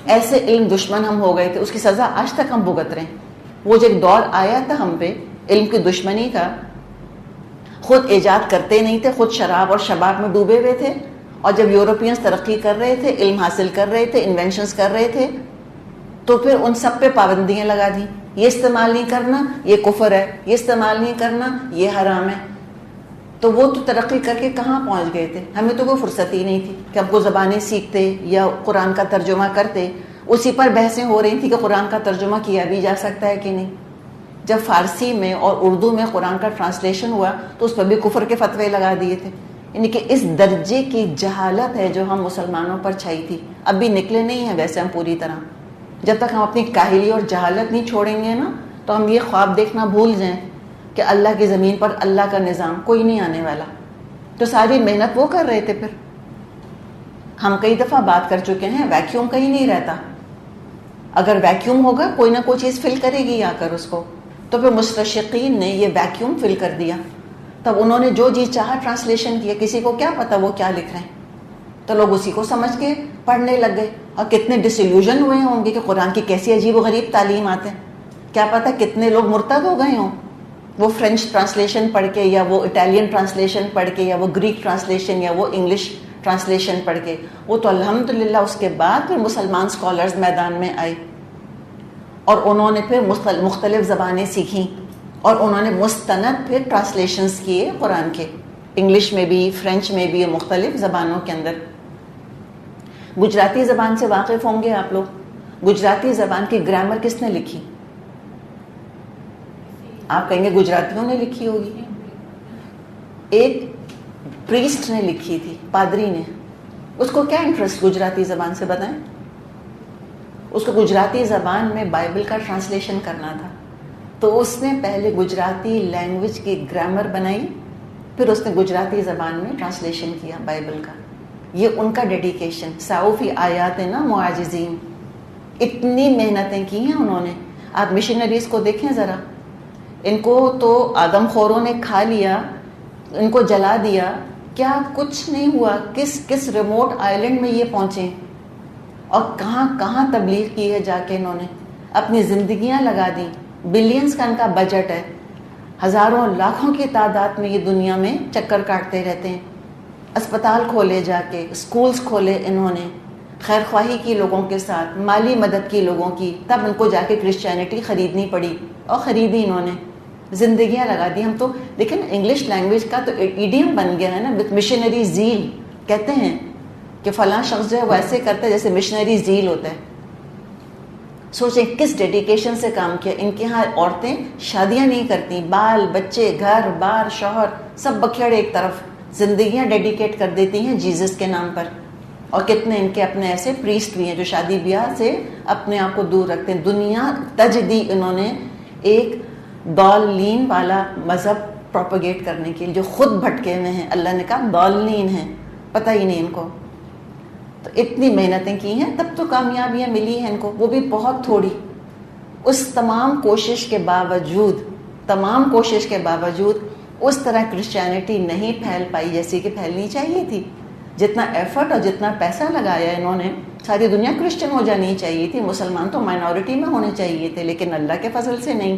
ایسے علم دشمن ہم ہو گئے تھے، اس کی سزا آج تک ہم بھگت رہے ہیں. وہ جو ایک دور آیا تھا ہم پہ علم کی دشمنی کا، خود ایجاد کرتے نہیں تھے، خود شراب اور شباب میں ڈوبے ہوئے تھے، اور جب یورپینز ترقی کر رہے تھے، علم حاصل کر رہے تھے، انوینشنز کر رہے تھے، تو پھر ان سب پہ پابندیاں لگا دیں. یہ استعمال نہیں کرنا، یہ کفر ہے، یہ استعمال نہیں کرنا، یہ حرام ہے. تو وہ تو ترقی کر کے کہاں پہنچ گئے تھے. ہمیں تو کوئی فرصت ہی نہیں تھی کہ ہم کو زبانیں سیکھتے یا قرآن کا ترجمہ کرتے. اسی پر بحثیں ہو رہی تھیں کہ قرآن کا ترجمہ کیا بھی جا سکتا ہے کہ نہیں. جب فارسی میں اور اردو میں قرآن کا ٹرانسلیشن ہوا تو اس پر بھی کفر کے فتوے لگا دیے تھے. یعنی کہ اس درجے کی جہالت ہے جو ہم مسلمانوں پر چھائی تھی. اب بھی نکلے نہیں ہیں ویسے ہم پوری طرح. جب تک ہم اپنی کاہلی اور جہالت نہیں چھوڑیں گے نا، تو ہم یہ خواب دیکھنا بھول جائیں کہ اللہ کی زمین پر اللہ کا نظام کوئی نہیں آنے والا. تو ساری محنت وہ کر رہے تھے. پھر ہم کئی دفعہ بات کر چکے ہیں، ویکیوم کہیں نہیں رہتا. اگر ویکیوم ہوگا کوئی نہ کوئی چیز فل کرے گی آ کر اس کو. تو پھر مستشرقین نے یہ ویکیوم فل کر دیا. تب انہوں نے جو جی چاہا ٹرانسلیشن کیا، کسی کو کیا پتا وہ کیا لکھ رہے ہیں. تو لوگ اسی کو سمجھ کے پڑھنے لگ گئے، اور کتنے ڈس ایلیوژن ہوئے ہوں گے کہ قرآن کی کیسی عجیب و غریب تعلیمات ہیں. کیا پتا کتنے لوگ مرتد ہو گئے ہوں وہ فرینچ ٹرانسلیشن پڑھ کے، یا وہ اٹالین ٹرانسلیشن پڑھ کے، یا وہ گریک ٹرانسلیشن، یا وہ انگلش ٹرانسلیشن پڑھ کے. وہ تو الحمدللہ اس کے بعد پھر مسلمان سکالرز میدان میں آئے، اور انہوں نے پھر مختلف زبانیں سیکھیں، اور انہوں نے مستند پھر ٹرانسلیشنز کیے قرآن کے، انگلش میں بھی، فرینچ میں بھی، مختلف زبانوں کے اندر. گجراتی زبان سے واقف ہوں گے آپ لوگ. گجراتی زبان کی گرامر کس نے لکھی؟ آپ کہیں گے گجراتیوں نے لکھی ہوگی. ایک پریسٹ نے لکھی تھی، پادری نے. اس کو کیا انٹرسٹ گجراتی زبان سے بتائیں؟ اس کو گجراتی زبان میں بائبل کا ٹرانسلیشن کرنا تھا. تو اس نے پہلے گجراتی لینگویج کی گرامر بنائی، پھر اس نے گجراتی زبان میں ٹرانسلیشن کیا بائبل کا. یہ ان کا ڈیڈیکیشن. ساؤفی آیات نا معاجزین، اتنی محنتیں کی ہیں انہوں نے. آپ مشنریز کو دیکھیں ذرا، ان کو تو آدم خوروں نے کھا لیا، ان کو جلا دیا، کیا کچھ نہیں ہوا. کس ریموٹ آئلینڈ میں یہ پہنچے، اور کہاں کہاں تبلیغ کی ہے جا کے. انہوں نے اپنی زندگیاں لگا دیں. بلینز کا ان کا بجٹ ہے، ہزاروں لاکھوں کی تعداد میں یہ دنیا میں چکر کاٹتے رہتے ہیں. اسپتال کھولے جا کے، اسکولز کھولے انہوں نے، خیر خواہی کی لوگوں کے ساتھ، مالی مدد کی لوگوں کی. تب ان کو جا کے کرسچینٹی خریدنی پڑی، اور خریدی انہوں نے، زندگیاں لگا دی. ہم تو دیکھیں نا، انگلش لینگویج کا تو ایڈیم بن گیا ہے نا، وتھ مشنری زیل کہتے ہیں کہ فلاں شخص جو ہے وہ ایسے کرتا ہے جیسے مشنری زیل ہوتا ہے. سوچیں کس ڈیڈیکیشن سے کام کیا. ان کے ہاں عورتیں شادیاں نہیں کرتی، بال بچے، گھر بار، شوہر سب بکھیڑ ایک طرف، زندگیاں ڈیڈیکیٹ کر دیتی ہیں جیزس کے نام پر. اور کتنے ان کے اپنے ایسے پریسٹ بھی ہیں جو شادی بیاہ سے اپنے آپ کو دور رکھتے ہیں. دنیا تج دی انہوں نے ایک ضالین والا مذہب پروپیگیٹ کرنے کے لیے، جو خود بھٹکے ہوئے ہیں. اللہ نے کہا ضالین ہیں، پتہ ہی نہیں ان کو. تو اتنی محنتیں کی ہیں، تب تو کامیابیاں ملی ہیں ان کو، وہ بھی بہت تھوڑی. اس تمام کوشش کے باوجود اس طرح کرسچینٹی نہیں پھیل پائی جیسی کہ پھیلنی چاہیے تھی. جتنا ایفرٹ اور جتنا پیسہ لگایا انہوں نے، ساری دنیا کرسچن ہو جانی چاہیے تھی، مسلمان تو مائنورٹی میں ہونے چاہیے تھے، لیکن اللہ کے فضل سے نہیں،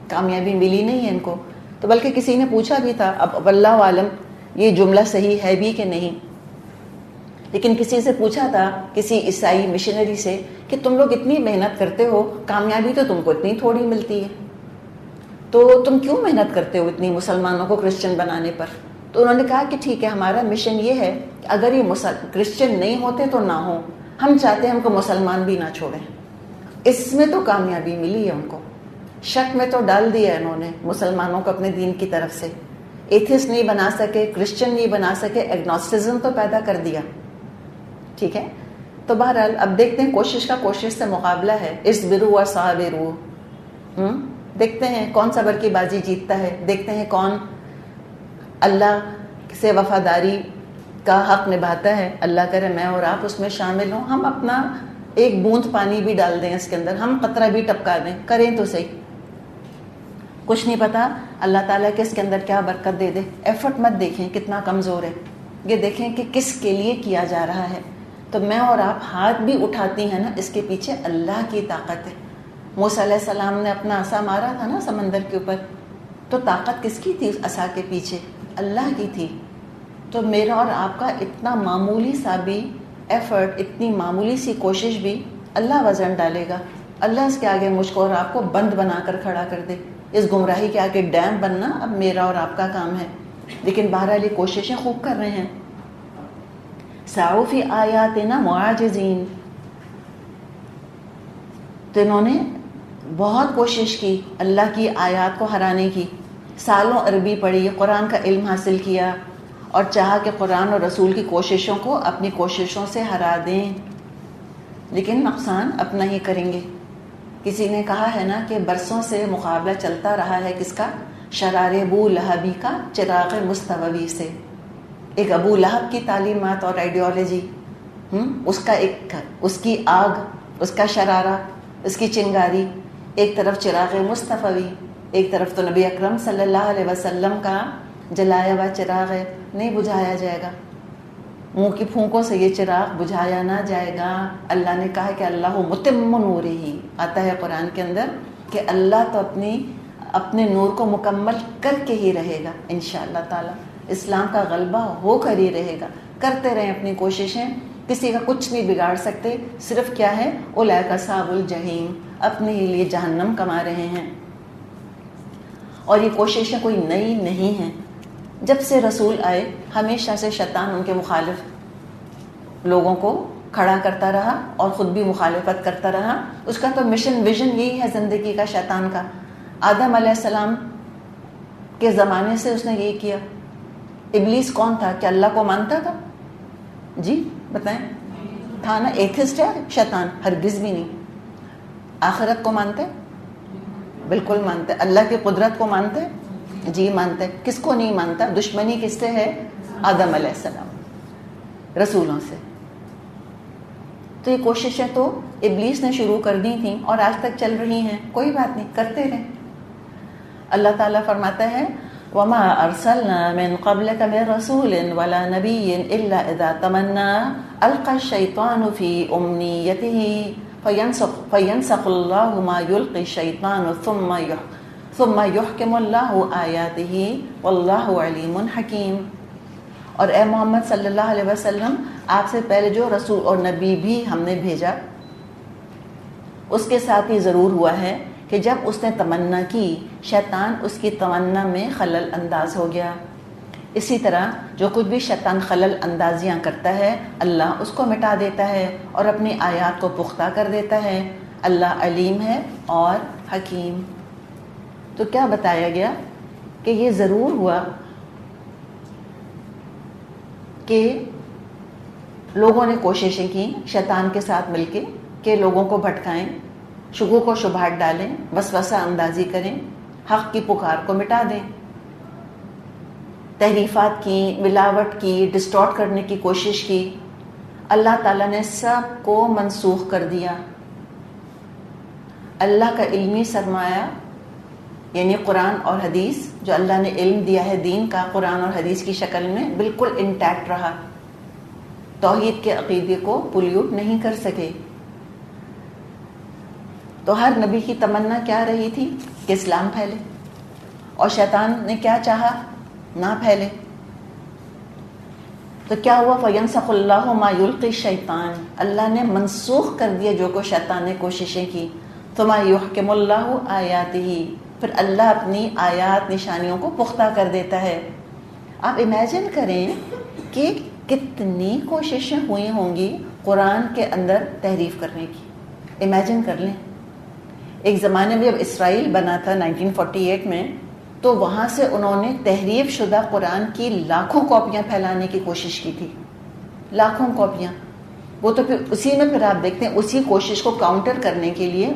کامیابی ملی نہیں ہے ان کو. تو بلکہ کسی نے پوچھا بھی تھا، اب اللہ عالم یہ جملہ صحیح ہے بھی کہ نہیں، لیکن کسی سے پوچھا تھا، کسی عیسائی مشنری سے، کہ تم لوگ اتنی محنت کرتے ہو، کامیابی تو تم کو اتنی تھوڑی ملتی ہے. تو تم کیوں محنت کرتے ہو اتنی مسلمانوں کو کرسچن بنانے پر؟ تو انہوں نے کہا کہ ٹھیک ہے، ہمارا مشن یہ ہے کہ اگر یہ کرسچن نہیں ہوتے تو نہ ہو، ہم چاہتے ہیں ہم کو مسلمان بھی نہ چھوڑیں۔ اس میں تو کامیابی ملی ہے ان کو، شک میں تو ڈال دیا انہوں نے مسلمانوں کو اپنے دین کی طرف سے۔ ایتھسٹ نہیں بنا سکے، کرسچن نہیں بنا سکے، ایگنوسٹزم تو پیدا کر دیا، ٹھیک ہے۔ تو بہرحال اب دیکھتے ہیں، کوشش کا کوشش سے مقابلہ ہے، اصبروا وصابروا، دیکھتے ہیں کون صبر کی بازی جیتتا ہے، دیکھتے ہیں کون اللہ سے وفاداری کا حق نبھاتا ہے۔ اللہ کرے میں اور آپ اس میں شامل ہوں، ہم اپنا ایک بوند پانی بھی ڈال دیں اس کے اندر، ہم قطرہ بھی ٹپکا دیں، کریں تو صحیح، کچھ نہیں پتا اللہ تعالیٰ کے اس کے اندر کیا برکت دے دے۔ ایفرٹ مت دیکھیں کتنا کمزور ہے، یہ دیکھیں کہ کس کے لیے کیا جا رہا ہے۔ تو میں اور آپ ہاتھ بھی اٹھاتی ہیں نا، اس کے پیچھے اللہ کی طاقت ہے۔ موسیٰ علیہ السلام نے اپنا عصا مارا تھا نا سمندر کے اوپر، تو طاقت کس کی تھی اس عصا کے پیچھے؟ اللہ کی تھی۔ تو میرا اور آپ کا اتنا معمولی سا بھی ایفرٹ، اتنی معمولی سی کوشش بھی اللہ وزن ڈالے گا۔ اللہ اس کے آگے مجھ کو اور آپ کو بند بنا کر کھڑا کر دے، اس گمراہی کے آگے ڈیم بننا اب میرا اور آپ کا کام ہے۔ لیکن بہرحال یہ کوششیں خوب کر رہے ہیں۔ سعوا فی آیاتنا معاجزین، تو انہوں نے بہت کوشش کی اللہ کی آیات کو ہرانے کی، سالوں عربی پڑھی، قرآن کا علم حاصل کیا، اور چاہا کہ قرآن اور رسول کی کوششوں کو اپنی کوششوں سے ہرا دیں، لیکن نقصان اپنا ہی کریں گے۔ کسی نے کہا ہے نا کہ برسوں سے مقابلہ چلتا رہا ہے کس کا؟ شرار ابو لہبی کا چراغ مستوی سے۔ ایک ابو لہب کی تعلیمات اور آئیڈیالوجی، اس کی آگ، اس کا شرارہ، اس کی چنگاری، ایک طرف چراغ مستوی، ایک طرف تو نبی اکرم صلی اللہ علیہ وسلم کا جلایا ہوا چراغ ہے، نہیں بجھایا جائے گا، منہ کی پھونکوں سے یہ چراغ بجھایا نہ جائے گا۔ اللہ نے کہا کہ اللہ متم نورہ، آتا ہے قرآن کے اندر کہ اللہ تو اپنے نور کو مکمل کر کے ہی رہے گا انشاءاللہ تعالی، اسلام کا غلبہ ہو کر ہی رہے گا۔ کرتے رہیں اپنی کوششیں، کسی کا کچھ نہیں بگاڑ سکتے، صرف کیا ہے، اولئک اصحاب الجحیم، اپنے ہی لیے جہنم کما رہے ہیں۔ اور یہ کوششیں کوئی نئی نہیں ہیں، جب سے رسول آئے ہمیشہ سے شیطان ان کے مخالف لوگوں کو کھڑا کرتا رہا اور خود بھی مخالفت کرتا رہا۔ اس کا تو مشن ویژن یہی ہے زندگی کا شیطان کا۔ آدم علیہ السلام کے زمانے سے اس نے یہی کیا۔ ابلیس کون تھا؟ کیا اللہ کو مانتا تھا؟ جی بتائیں، تھا نا؟ ایتھسٹ ہے شیطان؟ ہرگز بھی نہیں۔ آخرت کو مانتے؟ بالکل مانتے۔ اللہ کی قدرت کو مانتے؟ جی مانتے۔ کس کو نہیں مانتا؟ دشمنی کس سے ہے؟ آدم علیہ السلام، رسولوں سے۔ تو یہ کوششیں تو ابلیس نے شروع کر دی تھیں اور آج تک چل رہی ہیں، کوئی بات نہیں، کرتے رہیں۔ اللہ تعالیٰ فرماتا ہے وَمَا أَرْسَلْنَا مِن قَبْلِكَ مِن رَّسُولٍ وَلَا نَبِيٍّ إِلَّا إِذَا تَمَنَّىٰ أَلْقَى الشَّيْطَانُ فِي أُمْنِيَّتِهِ فَيَنسَخُ اللَّهُ مَا يُلْقِي الشَّيْطَانُ ثُمَّ يُحْكِمُ اللَّهُ آيَاتِهِ وَاللَّهُ عَلِيمٌ حَكِيمٌ۔ اور اے محمد صلی اللہ علیہ وسلم، آپ سے پہلے جو رسول اور نبی بھی ہم نے بھیجا، اس کے ساتھ ہی ضرور ہوا ہے کہ جب اس نے تمنا کی، شیطان اس کی تمنا میں خلل انداز ہو گیا۔ اسی طرح جو کچھ بھی شیطان خلل اندازیاں کرتا ہے، اللہ اس کو مٹا دیتا ہے اور اپنی آیات کو پختہ کر دیتا ہے۔ اللہ علیم ہے اور حکیم۔ تو کیا بتایا گیا کہ یہ ضرور ہوا کہ لوگوں نے کوششیں کی شیطان کے ساتھ مل کے کہ لوگوں کو بھٹکائیں، شکوک و شبہات ڈالیں، وسوسہ اندازی کریں، حق کی پکار کو مٹا دیں، تحریفات کی، ملاوٹ کی، ڈسٹارٹ کرنے کی کوشش کی۔ اللہ تعالیٰ نے سب کو منسوخ کر دیا۔ اللہ کا علمی سرمایہ یعنی قرآن اور حدیث، جو اللہ نے علم دیا ہے دین کا قرآن اور حدیث کی شکل میں، بالکل انٹیکٹ رہا، توحید کے عقیدے کو پولیوٹ نہیں کر سکے۔ تو ہر نبی کی تمنا کیا رہی تھی کہ اسلام پھیلے، اور شیطان نے کیا چاہا؟ نہ پھیلے۔ تو کیا ہوا؟ فَيَنسَخُ اللَّهُ مَا يُلْقِي الشَّيْطَانُ، اللہ نے منسوخ کر دیا جو کو شیطان نے کوششیں کی۔ ثُمَّ يُحْكِمُ اللَّهُ آيَاتِهِ، پھر اللہ اپنی آیات نشانیوں کو پختہ کر دیتا ہے. آپ امیجن کریں کہ کتنی کوششیں ہوئی ہوں گی قرآن کے اندر تحریف کرنے کی. امیجن کر لیں. ایک زمانے میں جب اسرائیل بنا تھا 1948 میں، تو وہاں سے انہوں نے تحریف شدہ قرآن کی لاکھوں کاپیاں پھیلانے کی کوشش کی تھی. لاکھوں کاپیاں. وہ تو پھر اسی میں پھر آپ دیکھتے ہیں اسی کوشش کو کاؤنٹر کرنے کے لیے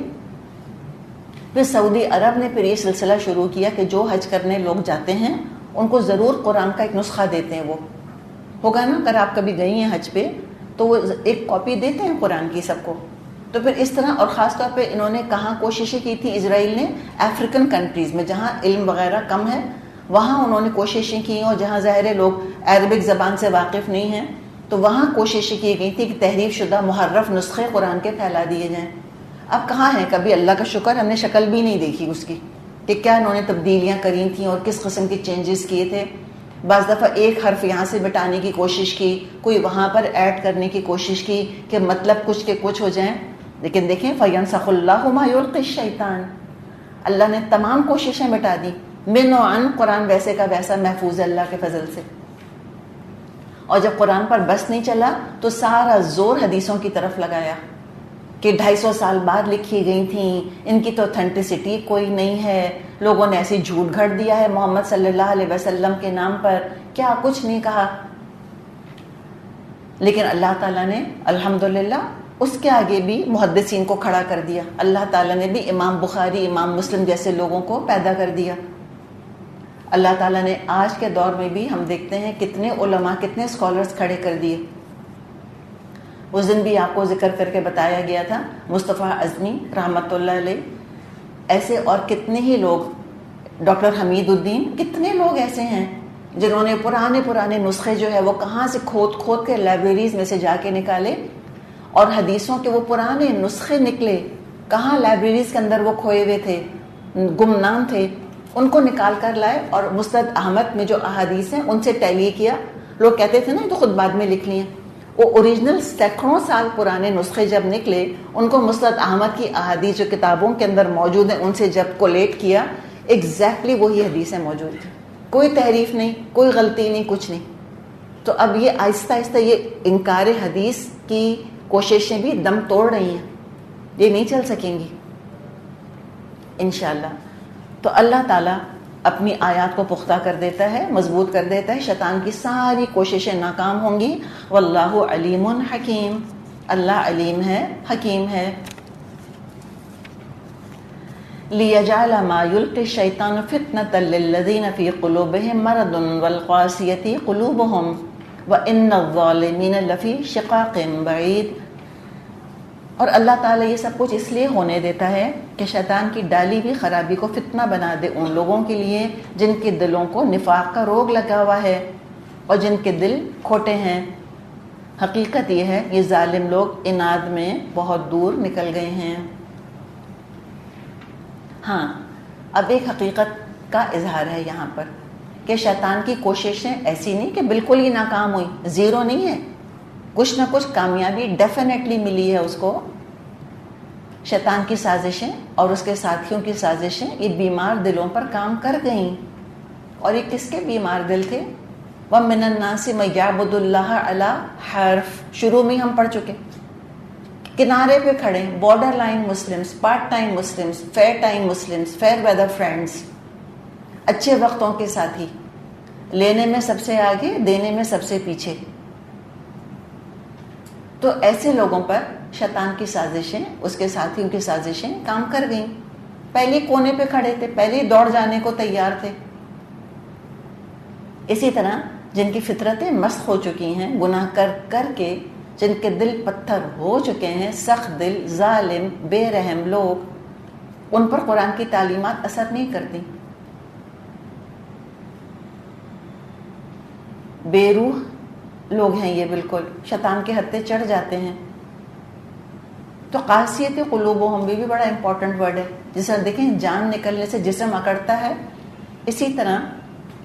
پھر سعودی عرب نے پھر یہ سلسلہ شروع کیا کہ جو حج کرنے لوگ جاتے ہیں ان کو ضرور قرآن کا ایک نسخہ دیتے ہیں. وہ ہوگا نا، اگر آپ کبھی گئی ہیں حج پہ تو وہ ایک کاپی دیتے ہیں قرآن کی سب کو. تو پھر اس طرح، اور خاص طور پہ انہوں نے کہاں کوششیں کی تھی اسرائیل نے؟ افریقن کنٹریز میں جہاں علم وغیرہ کم ہے وہاں انہوں نے کوششیں کی، اور جہاں ظاہر لوگ عربک زبان سے واقف نہیں ہیں تو وہاں کوششیں کی گئی تھی کہ تحریف شدہ محرف نسخے قرآن کے پھیلا دیے جائیں. اب کہاں ہیں؟ کبھی اللہ کا شکر ہم نے شکل بھی نہیں دیکھی اس کی کہ کیا انہوں نے تبدیلیاں کری تھیں اور کس قسم کے چینجز کیے تھے. بعض دفعہ ایک حرف یہاں سے مٹانے کی کوشش کی، کوئی وہاں پر ایڈ کرنے کی کوشش کی کہ مطلب کچھ کے کچھ ہو جائیں. لیکن دیکھیں فَيَنْسَخُ اللَّهُ مَا يُلْقِي الشَّيْطَانُ، اللہ نے تمام کوششیں مٹا دی. من و عن قرآن ویسے کا ویسا محفوظ ہے اللہ کے فضل سے. اور جب قرآن پر بس نہیں چلا تو سارا زور حدیثوں کی طرف لگایا کہ 250 سال بعد لکھی گئی تھیں، ان کی تو اوتھینٹسٹی کوئی نہیں ہے، لوگوں نے ایسی جھوٹ گھڑ دیا ہے محمد صلی اللہ علیہ وسلم کے نام پر. کیا کچھ نہیں کہا. لیکن اللہ تعالیٰ نے الحمدللہ اس کے آگے بھی محدثین کو کھڑا کر دیا. اللہ تعالیٰ نے بھی امام بخاری، امام مسلم جیسے لوگوں کو پیدا کر دیا. اللہ تعالیٰ نے آج کے دور میں بھی ہم دیکھتے ہیں کتنے علماء، کتنے اسکالرز کھڑے کر دیے. اس دن بھی آپ کو ذکر کر کے بتایا گیا تھا مصطفیٰ اعظمی رحمۃ اللہ علیہ، ایسے اور کتنے ہی لوگ، ڈاکٹر حمید الدین، کتنے لوگ ایسے ہیں جنہوں نے پرانے نسخے جو ہے وہ کہاں سے کھود کے لائبریریز میں سے جا کے نکالے، اور حدیثوں کے وہ پرانے نسخے نکلے. کہاں لائبریریز کے اندر وہ کھوئے ہوئے تھے، گمنام تھے، ان کو نکال کر لائے اور مسند احمد میں جو احادیث ہیں ان سے ٹیلی کیا. لوگ کہتے تھے نا یہ تو خود بعد میں لکھ لی ہیں. وہ اوریجنل سینکڑوں سال پرانے نسخے جب نکلے ان کو مسند احمد کی احادیث جو کتابوں کے اندر موجود ہیں ان سے جب کولیٹ کیا، ایگزیکٹلی وہی حدیثیں موجود تھیں. کوئی تحریف نہیں، کوئی غلطی نہیں، کچھ نہیں. تو اب یہ آہستہ آہستہ یہ انکار حدیث کی کوششیں بھی دم توڑ رہی ہیں. یہ نہیں چل سکیں گی انشاءاللہ. تو اللہ تعالیٰ اپنی آیات کو پختہ کر دیتا ہے، مضبوط کر دیتا ہے، شیطان کی ساری کوششیں ناکام ہوں گی. واللہ علیم حکیم، اللہ علیم ہے، حکیم ہے. لیجعل ما یلقی الشیطان فتنة للذین فی قلوبهم مرض والقاسیة قلوبهم وان الظالمین لفی شقاق بعید. اور اللہ تعالیٰ یہ سب کچھ اس لیے ہونے دیتا ہے کہ شیطان کی ڈالی ہوئی خرابی کو فتنہ بنا دے ان لوگوں کے لیے جن کے دلوں کو نفاق کا روگ لگا ہوا ہے اور جن کے دل کھوٹے ہیں. حقیقت یہ ہے یہ ظالم لوگ اناد میں بہت دور نکل گئے ہیں. ہاں، اب ایک حقیقت کا اظہار ہے یہاں پر کہ شیطان کی کوششیں ایسی نہیں کہ بالکل ہی ناکام ہوئی، زیرو نہیں ہے. کچھ نہ کچھ کامیابی ڈیفینیٹلی ملی ہے اس کو. شیطان کی سازشیں اور اس کے ساتھیوں کی سازشیں یہ بیمار دلوں پر کام کر گئیں. اور یہ کس کے بیمار دل تھے؟ وَمِنَ النَّاسِ مَن يَعْبُدُ اللَّهَ عَلَى حَرْف، شروع میں ہم پڑھ چکے. کنارے پہ کھڑے، border line Muslims, part time Muslims, fair time Muslims, fair weather friends, اچھے وقتوں کے ساتھی، لینے میں سب سے آگے، دینے میں سب سے پیچھے. تو ایسے لوگوں پر شیطان کی سازشیں، اس کے ساتھیوں کی سازشیں کام کر گئیں. پہلے کونے پہ کھڑے تھے، پہلے دوڑ جانے کو تیار تھے. اسی طرح جن کی فطرتیں مسخ ہو چکی ہیں گناہ کر کر کے، جن کے دل پتھر ہو چکے ہیں، سخت دل، ظالم، بے رحم لوگ، ان پر قرآن کی تعلیمات اثر نہیں کرتی. بے روح لوگ ہیں یہ، بالکل شیطان کے ہتھے چڑھ جاتے ہیں. تو قاسیت قلوبہم بھی بڑا امپورٹنٹ ورڈ ہے. جس طرح دیکھیں جان نکلنے سے جسم اکڑتا ہے، اسی طرح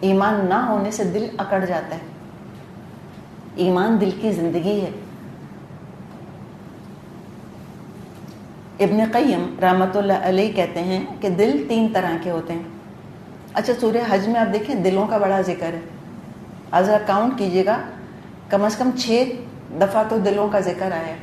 ایمان نہ ہونے سے دل اکڑ جاتا ہے. ایمان دل کی زندگی ہے. ابن قیم رحمۃ اللہ علیہ کہتے ہیں کہ دل 3 طرح کے ہوتے ہیں. اچھا سورہ حج میں آپ دیکھیں دلوں کا بڑا ذکر ہے. ذرا کاؤنٹ کیجئے گا، کم از کم 6 دفعہ تو دلوں کا ذکر آیا ہے.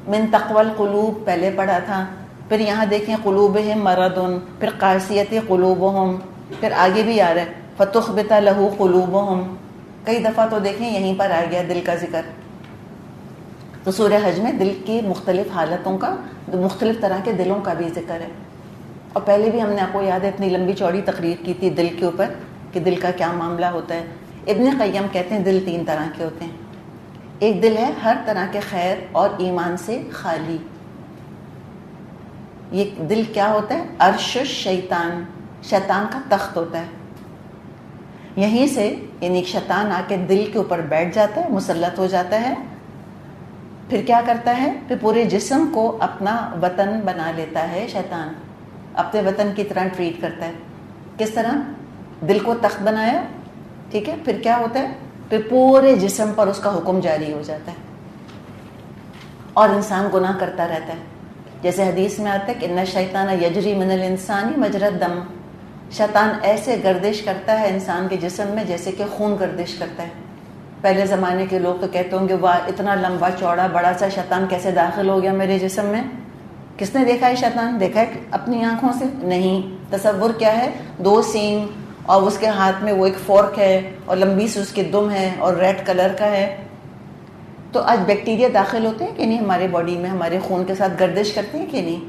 من تقوی القلوب پہلے پڑھا تھا، پھر یہاں دیکھیں قلوبہم مرض، پھر قاسیۃ قلوبہم، پھر آگے بھی آ رہا ہے فتخبت لہ قلوبہم. کئی دفعہ تو دیکھیں یہیں پر آ گیا دل کا ذکر. تو سورہ حج میں دل کی مختلف حالتوں کا، مختلف طرح کے دلوں کا بھی ذکر ہے. اور پہلے بھی ہم نے آپ کو یاد ہے اتنی لمبی چوڑی تقریر کی تھی دل کے اوپر کہ دل کا کیا معاملہ ہوتا ہے. ابن قیم کہتے ہیں دل 3 طرح کے ہوتے ہیں. ایک دل ہے ہر طرح کے خیر اور ایمان سے خالی. یہ دل کیا ہوتا ہے؟ عرش الشیطان، شیطان کا تخت ہوتا ہے. یہیں سے یعنی شیطان آ کے دل کے اوپر بیٹھ جاتا ہے، مسلط ہو جاتا ہے. پھر کیا کرتا ہے؟ پھر پورے جسم کو اپنا وطن بنا لیتا ہے. شیطان اپنے وطن کی طرح ٹریٹ کرتا ہے. کس طرح؟ دل کو تخت بنایا، ٹھیک ہے، پھر کیا ہوتا ہے؟ پھر پورے جسم پر اس کا حکم جاری ہو جاتا ہے اور انسان گناہ کرتا رہتا ہے. جیسے حدیث میں آتا ہے کہ ان الشیطان یجری من الانسان مجری الدم. شیطان ایسے گردش کرتا ہے انسان کے جسم میں جیسے کہ خون گردش کرتا ہے. پہلے زمانے کے لوگ تو کہتے ہوں گے واہ اتنا لمبا چوڑا بڑا سا شیطان کیسے داخل ہو گیا میرے جسم میں. کس نے دیکھا ہے شیطان؟ دیکھا ہے اپنی آنکھوں سے؟ نہیں. تصور کیا ہے؟ 2 سینگ اور اس کے ہاتھ میں وہ ایک فورک ہے اور لمبی سی اس کی دم ہے اور ریڈ کلر کا ہے. تو آج بیکٹیریا داخل ہوتے ہیں کہ نہیں ہمارے باڈی میں، ہمارے خون کے ساتھ گردش کرتے ہیں کہ نہیں؟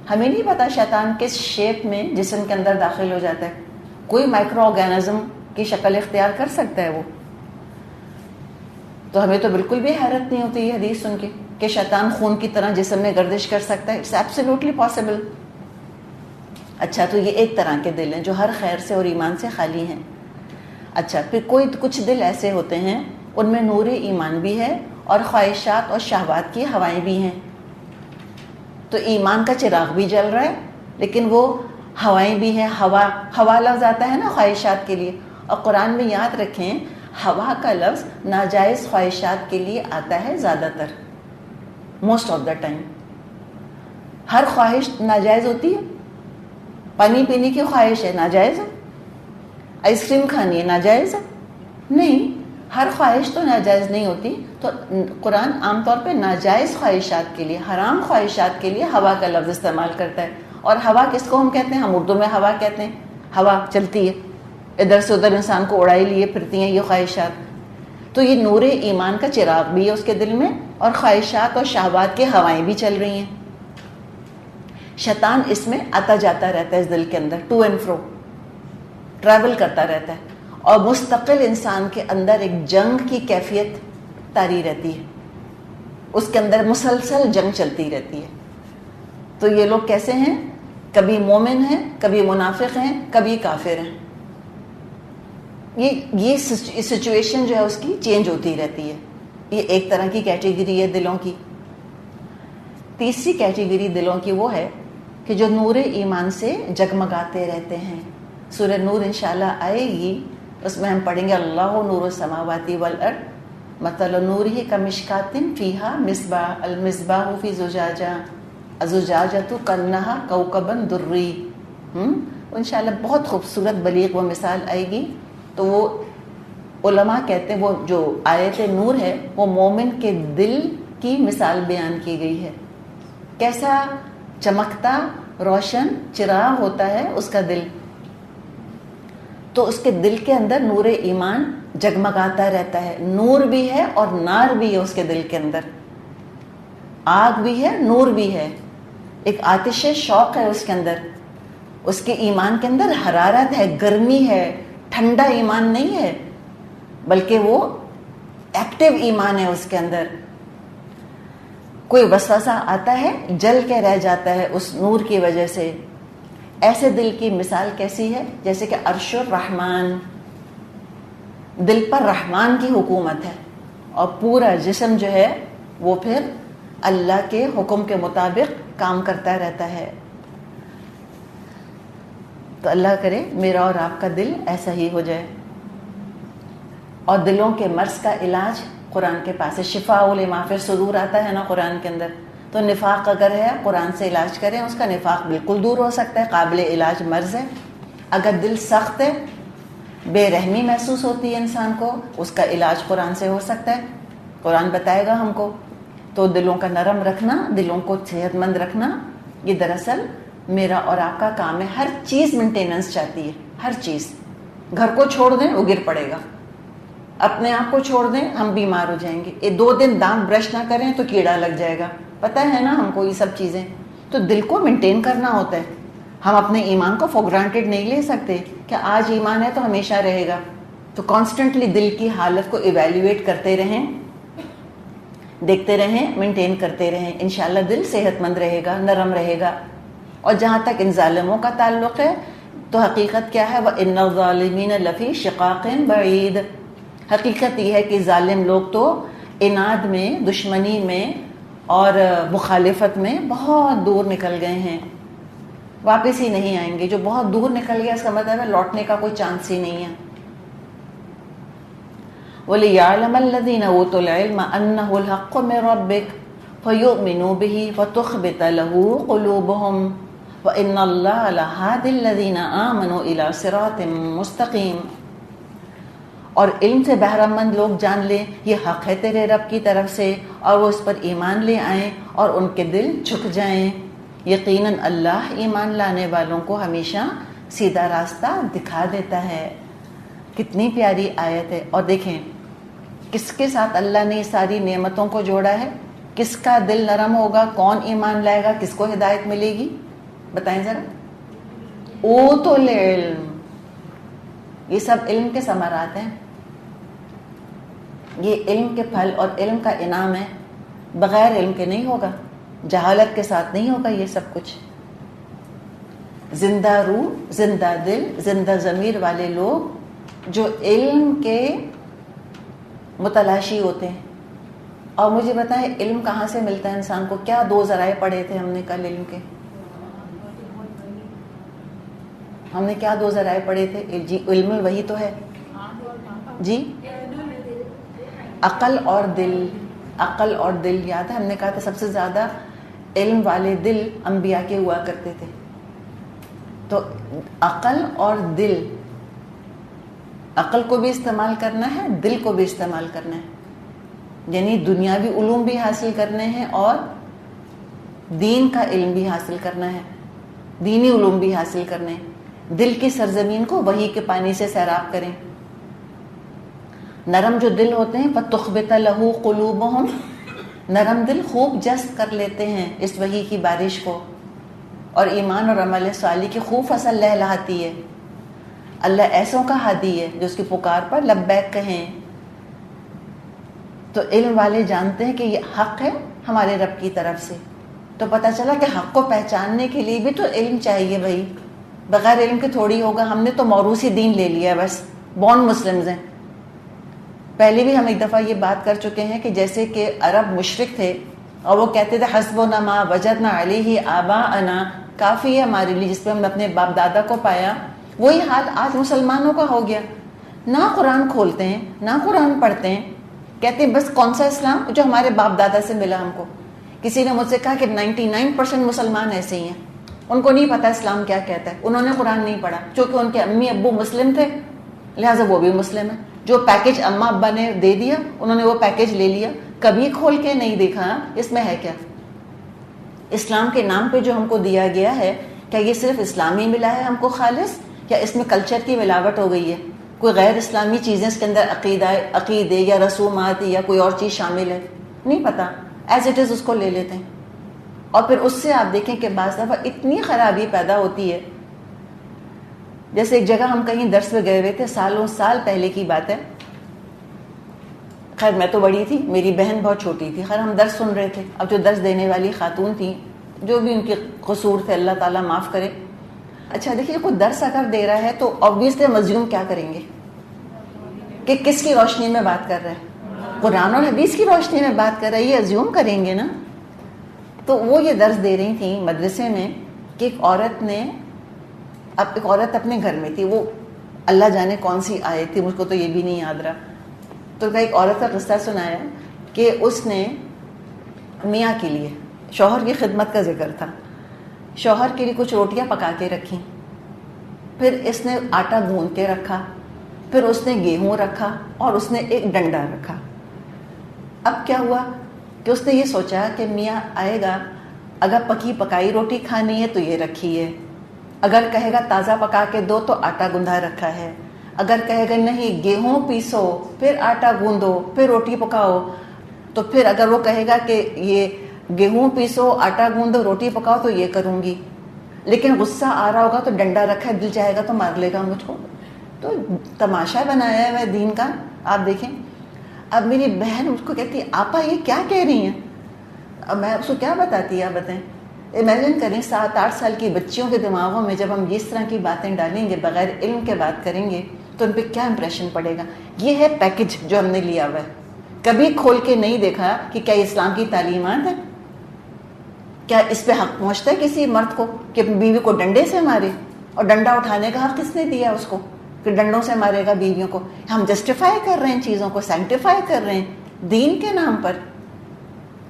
ہمیں نہیں پتا شیطان کس شیپ میں جسم کے اندر داخل ہو جاتا ہے. کوئی مائکرو آرگینزم کی شکل اختیار کر سکتا ہے وہ. تو ہمیں تو بالکل بھی حیرت نہیں ہوتی یہ حدیث سن کے کہ شیطان خون کی طرح جسم میں گردش کر سکتا ہے. It's absolutely possible. اچھا تو یہ ایک طرح کے دل ہیں جو ہر خیر سے اور ایمان سے خالی ہیں. اچھا پھر کچھ دل ایسے ہوتے ہیں ان میں نور ایمان بھی ہے اور خواہشات اور شہوات کی ہوائیں بھی ہیں. تو ایمان کا چراغ بھی جل رہا ہے لیکن وہ ہوائیں بھی ہیں. ہوا لفظ آتا ہے نا خواہشات کے لیے، اور قرآن میں یاد رکھیں ہوا کا لفظ ناجائز خواہشات کے لیے آتا ہے زیادہ تر، موسٹ آف دا ٹائم. ہر خواہش ناجائز ہوتی ہے. پانی پینے کی خواہش ہے، ناجائز ہے. آئس کریم کھانی ہے، ناجائز ہے؟ نہیں، ہر خواہش تو ناجائز نہیں ہوتی. تو قرآن عام طور پہ ناجائز خواہشات کے لیے، حرام خواہشات کے لیے ہوا کا لفظ استعمال کرتا ہے. اور ہوا کس کو ہم کہتے ہیں؟ ہم اردو میں ہوا کہتے ہیں. ہوا چلتی ہے، ادھر سے ادھر انسان کو اڑائی لیے پھرتی ہیں یہ خواہشات. تو یہ نور ایمان کا چراغ بھی ہے اس کے دل میں اور خواہشات اور شہوات کی ہوائیں بھی چل رہی ہیں. شیطان اس میں آتا جاتا رہتا ہے، اس دل کے اندر ٹو اینڈ فرو ٹریول کرتا رہتا ہے اور مستقل انسان کے اندر ایک جنگ کی کیفیت طاری رہتی ہے. اس کے اندر مسلسل جنگ چلتی رہتی ہے. تو یہ لوگ کیسے ہیں؟ کبھی مومن ہیں، کبھی منافق ہیں، کبھی کافر ہیں. یہ سچویشن جو ہے اس کی چینج ہوتی رہتی ہے. یہ ایک طرح کی کیٹیگری ہے دلوں کی. تیسری کیٹیگری دلوں کی وہ ہے کہ جو نور ایمان سے جگمگاتے رہتے ہیں. سورہ نور انشاءاللہ آئے گی، اس میں ہم پڑھیں گے اللہ نور السماوات والارض مثل نورہ کمشکات فیہا مصباح المصباح فی زجاجہ الزجاجۃ کانہا کوکب دری. انشاءاللہ بہت خوبصورت بلیغ وہ مثال آئے گی. تو وہ علماء کہتے ہیں وہ جو آیت نور ہے وہ مومن کے دل کی مثال بیان کی گئی ہے. کیسا چمکتا روشن چراغ ہوتا ہے اس کا دل. تو اس کے دل کے اندر نور ایمان جگمگاتا رہتا ہے. نور بھی ہے اور نار بھی ہے اس کے دل کے اندر. آگ بھی ہے، نور بھی ہے. ایک آتش شوق ہے اس کے اندر. اس کے ایمان کے اندر حرارت ہے، گرمی ہے. ٹھنڈا ایمان نہیں ہے بلکہ وہ ایکٹیو ایمان ہے اس کے اندر. کوئی وسوسہ آتا ہے جل کے رہ جاتا ہے اس نور کی وجہ سے. ایسے دل کی مثال کیسی ہے؟ جیسے کہ عرش الرحمن، دل پر رحمان کی حکومت ہے اور پورا جسم جو ہے وہ پھر اللہ کے حکم کے مطابق کام کرتا رہتا ہے. تو اللہ کرے میرا اور آپ کا دل ایسا ہی ہو جائے. اور دلوں کے مرض کا علاج قرآن کے پاس ہے. شفاء لما فی الصدور آتا ہے نا قرآن کے اندر. تو نفاق اگر ہے قرآن سے علاج کریں، اس کا نفاق بالکل دور ہو سکتا ہے، قابل علاج مرض ہے۔ اگر دل سخت ہے، بے رحمی محسوس ہوتی ہے انسان کو، اس کا علاج قرآن سے ہو سکتا ہے، قرآن بتائے گا ہم کو۔ تو دلوں کا نرم رکھنا، دلوں کو صحت مند رکھنا، یہ دراصل میرا اور آپ کا کام ہے۔ ہر چیز مینٹیننس چاہتی ہے، ہر چیز۔ گھر کو چھوڑ دیں وہ گر پڑے گا، اپنے آپ کو چھوڑ دیں ہم بیمار ہو جائیں گے، یہ 2 دن دانت برش نہ کریں تو کیڑا لگ جائے گا، پتہ ہے نا ہم کو یہ سب چیزیں۔ تو دل کو مینٹین کرنا ہوتا ہے، ہم اپنے ایمان کو فور گرانٹیڈ نہیں لے سکتے کہ آج ایمان ہے تو ہمیشہ رہے گا۔ تو کانسٹنٹلی دل کی حالت کو ایویلیویٹ کرتے رہیں، دیکھتے رہیں، مینٹین کرتے رہیں، انشاءاللہ دل صحت مند رہے گا، نرم رہے گا۔ اور جہاں تک ان ظالموں کا تعلق ہے تو حقیقت کیا ہے؟ وَإِنَّ الظَّالِمِينَ لَفِي شِقَاقٍ بَعِيدٍ، حقیقت یہ ہے کہ ظالم لوگ تو عناد میں، دشمنی میں اور مخالفت میں بہت دور نکل گئے ہیں، واپس ہی نہیں آئیں گے۔ جو بہت دور نکل گیا اس کا مطلب ہے لوٹنے کا کوئی چانس ہی نہیں ہے۔ وَلِيَعْلَمَ الَّذِينَ أُوتُوا الْعِلْمَ أَنَّهُ الْحَقُّ مِنْ رَبِّكَ فَيُؤْمِنُوا بِهِ وَتُخْبِتَ لَهُ قُلُوبُهُمْ وَإِنَّ اللَّهَ لَهَادِ الَّذِينَ آمَنُوا إِلَى صِرَاطٍ مُسْتَقِيمٍ۔ اور علم سے بہرہ مند لوگ جان لیں یہ حق ہے تیرے رب کی طرف سے، اور وہ اس پر ایمان لے آئیں اور ان کے دل جھک جائیں۔ یقیناً اللہ ایمان لانے والوں کو ہمیشہ سیدھا راستہ دکھا دیتا ہے۔ کتنی پیاری آیت ہے۔ اور دیکھیں کس کے ساتھ اللہ نے ساری نعمتوں کو جوڑا ہے، کس کا دل نرم ہوگا، کون ایمان لائے گا، کس کو ہدایت ملے گی، بتائیں ذرا۔ اوتوا العلم، یہ سب علم کے ثمرات ہیں، یہ علم کے پھل اور علم کا انعام ہے، بغیر علم کے نہیں ہوگا، جہالت کے ساتھ نہیں ہوگا یہ سب کچھ۔ زندہ روح، زندہ دل، زندہ ضمیر والے لوگ جو علم کے متلاشی ہوتے ہیں۔ اور مجھے بتائیں علم کہاں سے ملتا ہے انسان کو؟ کیا 2 ذرائع پڑھے تھے ہم نے کل علم کے؟ ہم نے کیا 2 ذرائع پڑھے تھے؟ جی علم وہی تو ہے جی، عقل اور دل۔ عقل اور دل یاد ہے ہم نے کہا تھا سب سے زیادہ علم والے دل انبیاء کے ہوا کرتے تھے۔ تو عقل اور دل، عقل کو بھی استعمال کرنا ہے، دل کو بھی استعمال کرنا ہے، یعنی دنیاوی علوم بھی حاصل کرنے ہیں اور دین کا علم بھی حاصل کرنا ہے، دینی علوم بھی حاصل کرنے ہیں۔ دل کی سرزمین کو وحی کے پانی سے سیراب کریں۔ نرم جو دل ہوتے ہیں فَتُخْبِتَ لَهُ قُلُوبُهُمْ، نرم دل خوب جذب کر لیتے ہیں اس وحی کی بارش کو، اور ایمان اور عمل صالح کی خوب فصل لہلاتی ہے۔ اللہ ایسوں کا ہادی ہے جو اس کی پکار پر لبیک کہیں۔ تو علم والے جانتے ہیں کہ یہ حق ہے ہمارے رب کی طرف سے، تو پتہ چلا کہ حق کو پہچاننے کے لیے بھی تو علم چاہیے بھائی، بغیر علم کے تھوڑی ہوگا۔ ہم نے تو موروثی دین لے لیا ہے، بس بورن مسلمز ہیں۔ پہلے بھی ہم ایک دفعہ یہ بات کر چکے ہیں کہ جیسے کہ عرب مشرک تھے اور وہ کہتے تھے حسبنا ما وجدنا علیہ آباءنا، کافی ہے ہمارے لیے جس پہ ہم نے اپنے باپ دادا کو پایا، وہی حال آج مسلمانوں کا ہو گیا۔ نہ قرآن کھولتے ہیں، نہ قرآن پڑھتے ہیں، کہتے ہیں بس کون سا اسلام جو ہمارے باپ دادا سے ملا ہم کو۔ کسی نے مجھ سے کہا کہ 99% مسلمان ایسے ہی ہیں، ان کو نہیں پتا اسلام کیا کہتا ہے، انہوں نے قرآن نہیں پڑھا، چونکہ ان کے امی ابو مسلم تھے لہٰذا وہ بھی مسلم ہیں۔ جو پیکج اماں ابا نے دے دیا انہوں نے وہ پیکج لے لیا، کبھی کھول کے نہیں دیکھا اس میں ہے کیا۔ اسلام کے نام پہ جو ہم کو دیا گیا ہے، کیا یہ صرف اسلامی ملا ہے ہم کو خالص، یا اس میں کلچر کی ملاوٹ ہو گئی ہے، کوئی غیر اسلامی چیزیں اس کے اندر عقیدے یا رسومات یا کوئی اور چیز شامل ہے؟ نہیں پتا، ایز اٹ از اس کو لے لیتے ہیں۔ اور پھر اس سے آپ دیکھیں کہ بعض دفعہ اتنی خرابی پیدا ہوتی ہے۔ جیسے ایک جگہ ہم کہیں درس پہ گئے ہوئے تھے، سالوں سال پہلے کی بات ہے، خیر میں تو بڑی تھی، میری بہن بہت چھوٹی تھی، خیر ہم درس سن رہے تھے۔ اب جو درس دینے والی خاتون تھیں، جو بھی ان کے قصور تھے اللہ تعالیٰ معاف کرے، اچھا دیکھیے کوئی درس اگر دے رہا ہے تو آبویسلی مزیوم کیا کریں گے کہ کس کی روشنی میں بات کر رہا ہے، قرآن اور حدیث کی روشنی میں بات کر رہا ہے، یہ ازیوم کریں گے نا۔ تو وہ یہ درس دے رہی تھیں مدرسے میں کہ ایک عورت اپنے گھر میں تھی، وہ اللہ جانے کون سی آیت تھی، مجھ کو تو یہ بھی نہیں یاد رہا، تو ایک عورت کا قصہ سنایا کہ اس نے میاں کے لیے شوہر کی خدمت کا ذکر تھا. شوہر کے لیے کچھ روٹیاں پکا کے رکھیں, پھر اس نے آٹا گوندھ کے رکھا, پھر اس نے گیہوں رکھا اور اس نے ایک ڈنڈا رکھا. اب کیا ہوا کہ اس نے یہ سوچا کہ میاں آئے گا, اگر پکی پکائی روٹی کھانی ہے تو یہ رکھی ہے, اگر کہے گا تازہ پکا کے دو تو آٹا گوندھا رکھا ہے, اگر کہے گا نہیں گیہوں پیسو پھر آٹا گوندو پھر روٹی پکاؤ, تو پھر اگر وہ کہے گا کہ یہ گیہوں پیسو آٹا گوندو روٹی پکاؤ تو یہ کروں گی, لیکن غصہ آ رہا ہوگا تو ڈنڈا رکھا ہے, دل چاہے گا تو مار لے گا مجھ کو. تو تماشا بنایا ہوا ہے دین کا, آپ دیکھیں. اب میری بہن مجھ کو کہتی ہے آپا یہ کیا کہہ رہی ہیں, اب میں اس کو کیا بتاتی ہے, آپ بتائیں. امیجن کریں 7-8 سال کی بچیوں کے دماغوں میں جب ہم اس طرح کی باتیں ڈالیں گے, بغیر علم کے بات کریں گے, تو ان پہ کیا امپریشن پڑے گا. یہ ہے پیکج جو ہم نے لیا ہوا ہے. کبھی کھول کے نہیں دیکھا کہ کیا اسلام کی تعلیمات ہے, کیا اس پہ حق پہنچتا ہے کسی مرد کو کہ بیوی کو ڈنڈے سے مارے, اور ڈنڈا اٹھانے کا حق کس نے دیا اس کو کہ ڈنڈوں سے مارے گا بیویوں کو. ہم جسٹیفائی کر رہے ہیں چیزوں کو, سینکٹیفائی کر رہے ہیں دین کے نام پر.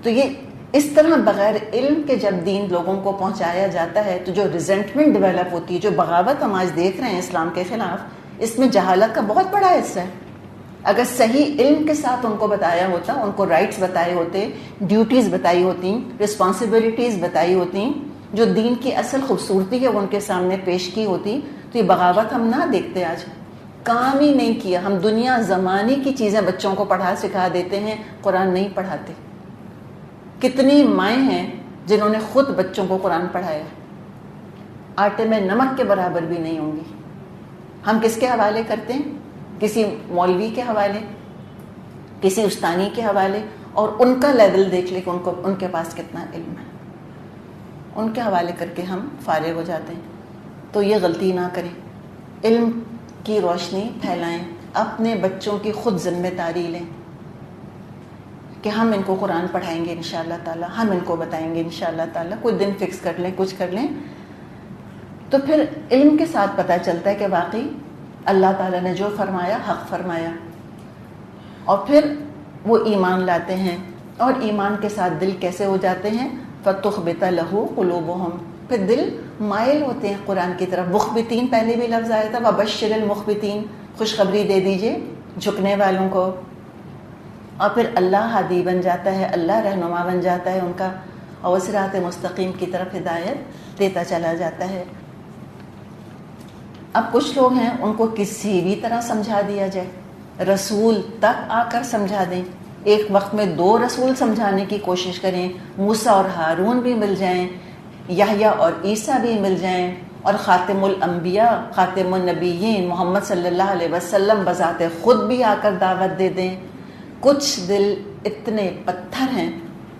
تو یہ اس طرح بغیر علم کے جب دین لوگوں کو پہنچایا جاتا ہے تو جو ریزنٹمنٹ ڈیولپ ہوتی ہے, جو بغاوت ہم آج دیکھ رہے ہیں اسلام کے خلاف, اس میں جہالت کا بہت بڑا حصہ ہے. اگر صحیح علم کے ساتھ ان کو بتایا ہوتا, ان کو رائٹس بتائے ہوتے, ڈیوٹیز بتائی ہوتی, رسپانسبلٹیز بتائی ہوتی, جو دین کی اصل خوبصورتی ہے وہ ان کے سامنے پیش کی ہوتی, تو یہ بغاوت ہم نہ دیکھتے. آج کام ہی نہیں کیا. ہم دنیا زمانے کی چیزیں بچوں کو پڑھا سکھا دیتے ہیں, قرآن نہیں پڑھاتے. کتنی مائیں ہیں جنہوں نے خود بچوں کو قرآن پڑھایا, آٹے میں نمک کے برابر بھی نہیں ہوں گی. ہم کس کے حوالے کرتے ہیں, کسی مولوی کے حوالے, کسی استانی کے حوالے, اور ان کا لیول دیکھ لے کہ ان کے پاس کتنا علم ہے, ان کے حوالے کر کے ہم فارغ ہو جاتے ہیں. تو یہ غلطی نہ کریں, علم کی روشنی پھیلائیں, اپنے بچوں کی خود ذمہ داری لیں کہ ہم ان کو قرآن پڑھائیں گے انشاءاللہ تعالیٰ, ہم ان کو بتائیں گے انشاءاللہ تعالیٰ. کوئی دن فکس کر لیں, کچھ کر لیں, تو پھر علم کے ساتھ پتہ چلتا ہے کہ واقعی اللہ تعالیٰ نے جو فرمایا حق فرمایا. اور پھر وہ ایمان لاتے ہیں, اور ایمان کے ساتھ دل کیسے ہو جاتے ہیں, فَتُخْبِتَ لَهُ قُلُوبُهُمْ, پھر دل مائل ہوتے ہیں قرآن کی طرف. مخبتین پہلے بھی لفظ آیا تھا, وَبَشِّرِ الْمُخْبِتِينَ, خوشخبری دے دیجئے جھکنے والوں کو. اور پھر اللہ ہادی بن جاتا ہے, اللہ رہنما بن جاتا ہے ان کا, اور صراط مستقیم کی طرف ہدایت دیتا چلا جاتا ہے. اب کچھ لوگ ہیں ان کو کسی بھی طرح سمجھا دیا جائے, رسول تک آ کر سمجھا دیں, ایک وقت میں 2 رسول سمجھانے کی کوشش کریں, موسیٰ اور ہارون بھی مل جائیں, یحییٰ اور عیسیٰ بھی مل جائیں, اور خاتم الانبیاء خاتم النبیین محمد صلی اللہ علیہ وسلم بذات خود بھی آ کر دعوت دے دیں. کچھ دل اتنے پتھر ہیں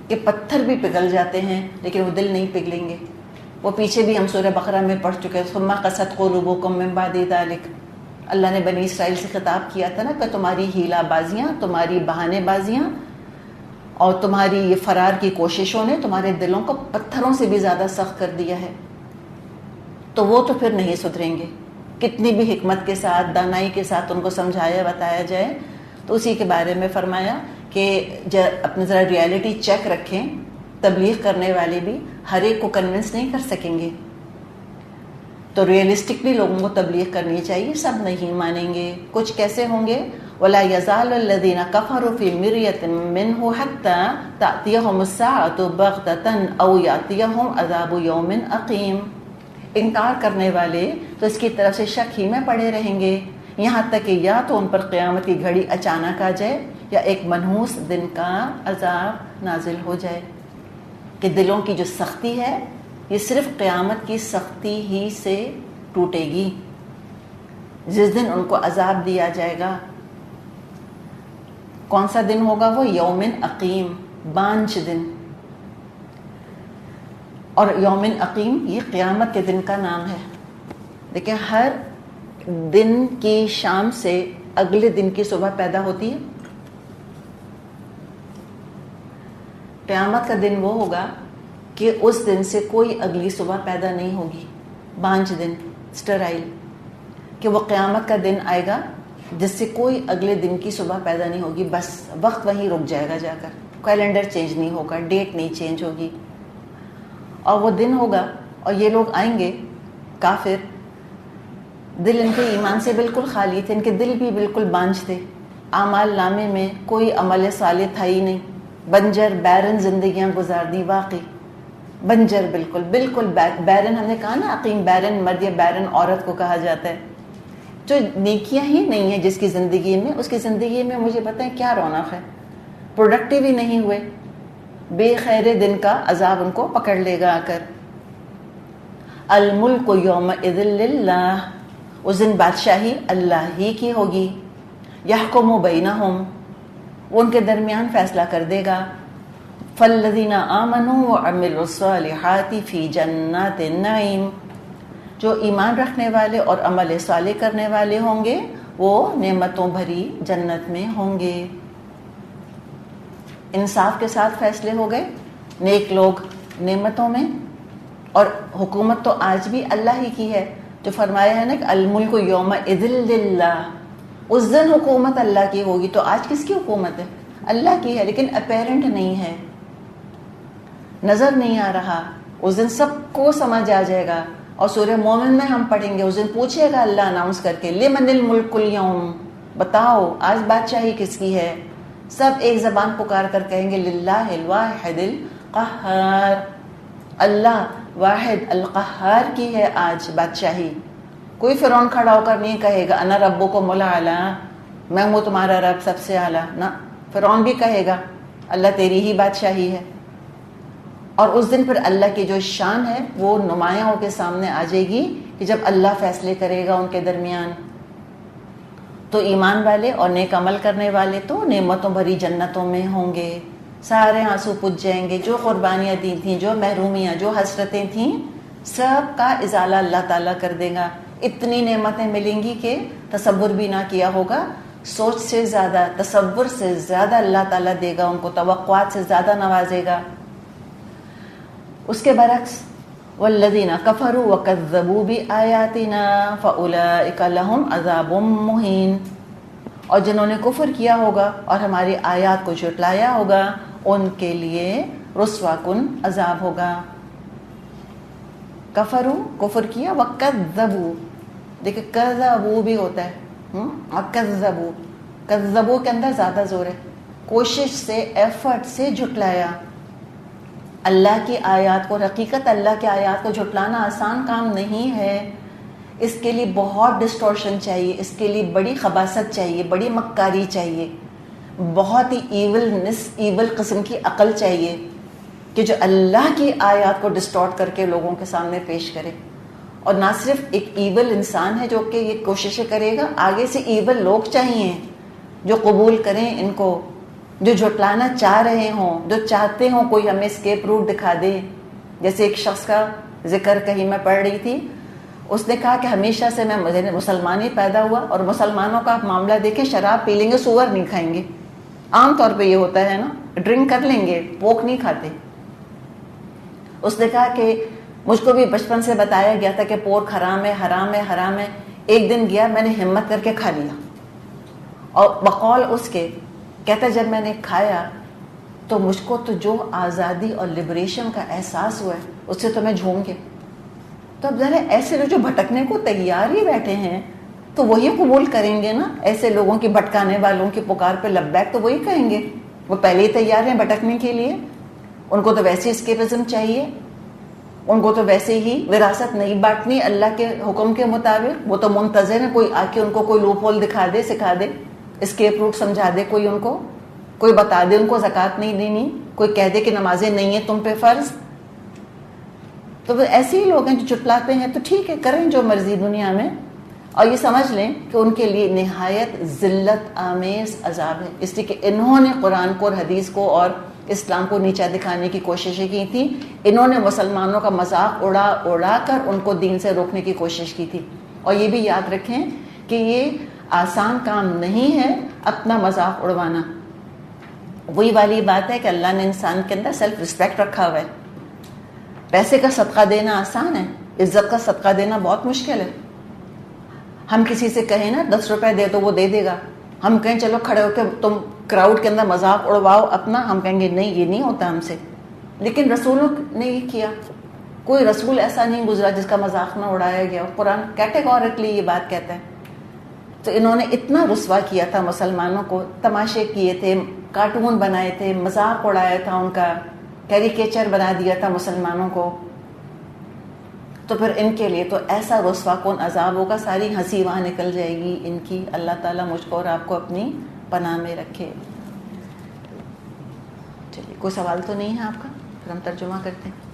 کہ پتھر بھی پگھل جاتے ہیں, لیکن وہ دل نہیں پگھلیں گے. وہ پیچھے بھی ہم سورہ بقرہ میں پڑھ چکے, ثم قست قلوبکم من بعد ذلک. اللہ نے بنی اسرائیل سے خطاب کیا تھا نا کہ تمہاری ہیلا بازیاں, تمہاری بہانے بازیاں اور تمہاری یہ فرار کی کوششوں نے تمہارے دلوں کو پتھروں سے بھی زیادہ سخت کر دیا ہے. تو وہ تو پھر نہیں سدھریں گے, کتنی بھی حکمت کے ساتھ, دانائی کے ساتھ ان کو سمجھایا بتایا جائے. تو اسی کے بارے میں فرمایا کہ اپنے ذرا ریالٹی چیک رکھیں, تبلیغ کرنے والے بھی ہر ایک کو کنونس نہیں کر سکیں گے. تو ریئلسٹکلی لوگوں کو تبلیغ کرنی چاہیے, سب نہیں مانیں گے. کچھ کیسے ہوں گے, وَلَا يَزَالُ الَّذِينَ كَفَرُوا فِي مِرْيَةٍ مِّنْهُ حَتَّى تَأْتِيَهُمُ السَّاعَةُ بَغْتَةً أَوْ يَأْتِيَهُمْ عَذَابُ يَوْمٍ أَقِيمٍ. انکار کرنے والے تو اس کی طرف سے شک ہی میں پڑے رہیں گے, یہاں تک کہ یا تو ان پر قیامت کی گھڑی اچانک آ جائے, یا ایک منحوس دن کا عذاب نازل ہو جائے. کہ دلوں کی جو سختی ہے یہ صرف قیامت کی سختی ہی سے ٹوٹے گی, جس دن ان کو عذاب دیا جائے گا. کون سا دن ہوگا وہ, یومن عقیم, بانجھ دن. اور یومن عقیم یہ قیامت کے دن کا نام ہے. دیکھیں ہر دن کی شام سے اگلے دن کی صبح پیدا ہوتی ہے. قیامت کا دن وہ ہوگا کہ اس دن سے کوئی اگلی صبح پیدا نہیں ہوگی, بانجھ دن, اسٹرائل. کہ وہ قیامت کا دن آئے گا جس سے کوئی اگلے دن کی صبح پیدا نہیں ہوگی, بس وقت وہیں رک جائے گا, جا کر کیلنڈر چینج نہیں ہوگا, ڈیٹ نہیں چینج ہوگی. اور وہ دن ہوگا اور یہ لوگ آئیں گے کافر، دل ان کے ایمان سے بالکل خالی تھے، ان کے دل بھی بالکل بانجھ تھے، اعمال نامے میں کوئی عمل صالح تھا ہی نہیں، بنجر بیرن زندگیاں گزار دی، واقعی بنجر، بالکل بالکل بیرن، ہم نے کہا نا عقیم بیرن مرد یا بیرن عورت کو کہا جاتا ہے، جو نیکیاں ہی نہیں ہیں جس کی زندگی میں، اس کی زندگی میں مجھے بتائیں کیا رونق ہے، پروڈکٹیو ہی نہیں ہوئے، بے خیر دن کا عذاب ان کو پکڑ لے گا آ کر۔ الملک یومئذ للہ، اس دن بادشاہی اللہ ہی کی ہوگی، یحکم بینہم، وہ ان کے درمیان فیصلہ کر دے گا، فالذین آمنوا وعملوا الصالحات فی جنات النعیم، جو ایمان رکھنے والے اور عمل صالح کرنے والے ہوں گے وہ نعمتوں بھری جنت میں ہوں گے۔ انصاف کے ساتھ فیصلے ہو گئے، نیک لوگ نعمتوں میں، اور حکومت تو آج بھی اللہ ہی کی ہے، جو فرمایا ہے نا کہ الملک یومئذ للہ، اس دن حکومت اللہ کی ہوگی، تو آج کس کی حکومت ہے؟ اللہ کی ہے، لیکن اپیرنٹ نہیں ہے، نظر نہیں آ رہا، اس دن سب کو سمجھ آ جائے گا۔ اور سورہ مومن میں ہم پڑھیں گے، اس دن پوچھے گا اللہ اناؤنس کر کے، لمن الملک اليوم، بتاؤ آج بادشاہی کس کی ہے؟ سب ایک زبان پکار کر کہیں گے للہ الواحد القہار، اللہ واحد القہار کی ہے آج بادشاہی۔ کوئی فرعون کھڑا ہو کر نہیں کہے گا انا ربکم الاعلی، میں ہوں تمہارا رب سب سے اعلیٰ، نہ، فرعون بھی کہے گا اللہ تیری ہی بادشاہی ہے۔ اور اس دن پھر اللہ کی جو شان ہے وہ نمایاں ہو کے سامنے آ جائے گی کہ جب اللہ فیصلے کرے گا ان کے درمیان، تو ایمان والے اور نیک عمل کرنے والے تو نعمتوں بھری جنتوں میں ہوں گے، سارے آنسو پوچھ جائیں گے، جو قربانیاں دی تھیں، جو محرومیاں، جو حسرتیں تھیں، سب کا ازالہ اللہ تعالیٰ کر دے گا، اتنی نعمتیں ملیں گی کہ تصور بھی نہ کیا ہوگا، سوچ سے زیادہ، تصور سے زیادہ اللہ تعالیٰ دے گا ان کو، توقعات سے زیادہ نوازے گا۔ اس کے برعکس والذین کفروا وکذبوا بآیاتنا فاولئک لہم عذاب مہین، اور جنہوں نے کفر کیا ہوگا اور ہماری آیات کو جھٹلایا ہوگا ان کے لیے رسوا کن عذاب ہوگا۔ کفروا، کفر کیا، وکذبوا، دیکھیں کذبوا بھی ہوتا ہے، کذبوا، کذبوا کے اندر زیادہ زور ہے، کوشش سے، ایفرٹ سے جھٹلایا اللہ کی آیات کو۔ حقیقت اللہ کی آیات کو جھٹلانا آسان کام نہیں ہے، اس کے لیے بہت ڈسٹورشن چاہیے، اس کے لیے بڑی خباثت چاہیے، بڑی مکاری چاہیے، بہت ہی ایول قسم کی عقل چاہیے کہ جو اللہ کی آیات کو ڈسٹورٹ کر کے لوگوں کے سامنے پیش کرے۔ اور نہ صرف ایک ایول انسان ہے جو کہ یہ کوششیں کرے گا، آگے سے ایول لوگ چاہیے جو قبول کریں ان کو، جو جھٹلانا چاہ رہے ہوں، جو چاہتے ہوں کوئی ہمیں اسکیپ روٹ دکھا دے۔ جیسے ایک شخص کا ذکر کہیں میں پڑھ رہی تھی، اس نے کہا کہ ہمیشہ سے میں مسلمان ہی پیدا ہوا، اور مسلمانوں کا آپ معاملہ دیکھیں، شراب پی لیں گے، سور نہیں کھائیں گے، عام طور پہ یہ ہوتا ہے نا، ڈرنک کر لیں گے، پوک نہیں کھاتے۔ اس نے کہا کہ مجھ کو بھی بچپن سے بتایا گیا تھا کہ پورک حرام ہے، حرام ہے، حرام ہے۔ ایک دن گیا، میں نے ہمت کر کے کھا لیا، اور بقول اس کے کہتا جب میں نے کھایا تو مجھ کو تو جو آزادی اور لبریشن کا احساس ہوا ہے اس سے تو میں جھوم گیا۔ تو اب ذرا ایسے لوگ جو بھٹکنے کو تیار ہی بیٹھے ہیں تو وہی قبول کریں گے نا، ایسے لوگوں کی بھٹکانے والوں کی پکار پہ لبیک تو وہی کہیں گے، وہ پہلے ہی تیار ہیں بھٹکنے کے لیے، ان کو تو ویسے اسکیپزم چاہیے، ان کو تو ویسے ہی وراثت نہیں بانٹنی اللہ کے حکم کے مطابق، وہ تو منتظر ہیں کوئی آ کے ان کو کوئی لوپ ہول دکھا دے، سکھا دے، اسکیپ روٹ سمجھا دے، کوئی ان کو، کوئی بتا دے ان کو زکوٰۃ نہیں دینی، کوئی کہہ دے کہ نمازیں نہیں ہیں تم پہ فرض۔ تو وہ ایسے ہی لوگ ہیں جو چٹلاتے ہیں، تو ٹھیک ہے کریں جو مرضی دنیا میں، اور یہ سمجھ لیں کہ ان کے لیے نہایت ذلت آمیز عذاب ہے، اس لیے کہ انہوں نے قرآن کو اور حدیث کو اور اسلام کو نیچا دکھانے کی کوششیں کی تھی، انہوں نے مسلمانوں کا مذاق اڑا اڑا کر ان کو دین سے روکنے کی کوشش کی تھی۔ اور یہ بھی یاد رکھیں کہ یہ آسان کام نہیں ہے اپنا مذاق اڑوانا۔ وہی والی بات ہے کہ اللہ نے انسان کے اندر سیلف رسپیکٹ رکھا ہوا ہے۔ پیسے کا صدقہ دینا آسان ہے، عزت کا صدقہ دینا بہت مشکل ہے۔ ہم کسی سے کہیں نا 10 روپے دے تو وہ دے دے گا، ہم کہیں چلو کھڑے ہو کے تم کراؤڈ کے اندر مذاق اڑواؤ اپنا، ہم کہیں گے نہیں یہ نہیں ہوتا ہم سے۔ لیکن رسولوں نے یہ کیا، کوئی رسول ایسا نہیں گزرا جس کا مذاق نہ اڑایا گیا. قرآن کیٹیگورکلی یہ بات کہتا ہے. تو انہوں نے اتنا رسوا کیا تھا مسلمانوں کو, تماشے کیے تھے, کارٹون بنائے تھے, مذاق اڑایا تھا ان کا, کیریکیچر بنا دیا تھا مسلمانوں کو. تو پھر ان کے لیے تو ایسا رسوا کن عذاب ہوگا, ساری ہنسی وہاں نکل جائے گی ان کی. اللہ تعالیٰ مجھ کو اور آپ کو اپنی پناہ میں رکھے. چلیے, کوئی سوال تو نہیں ہے آپ کا؟ پھر ہم ترجمہ کرتے ہیں.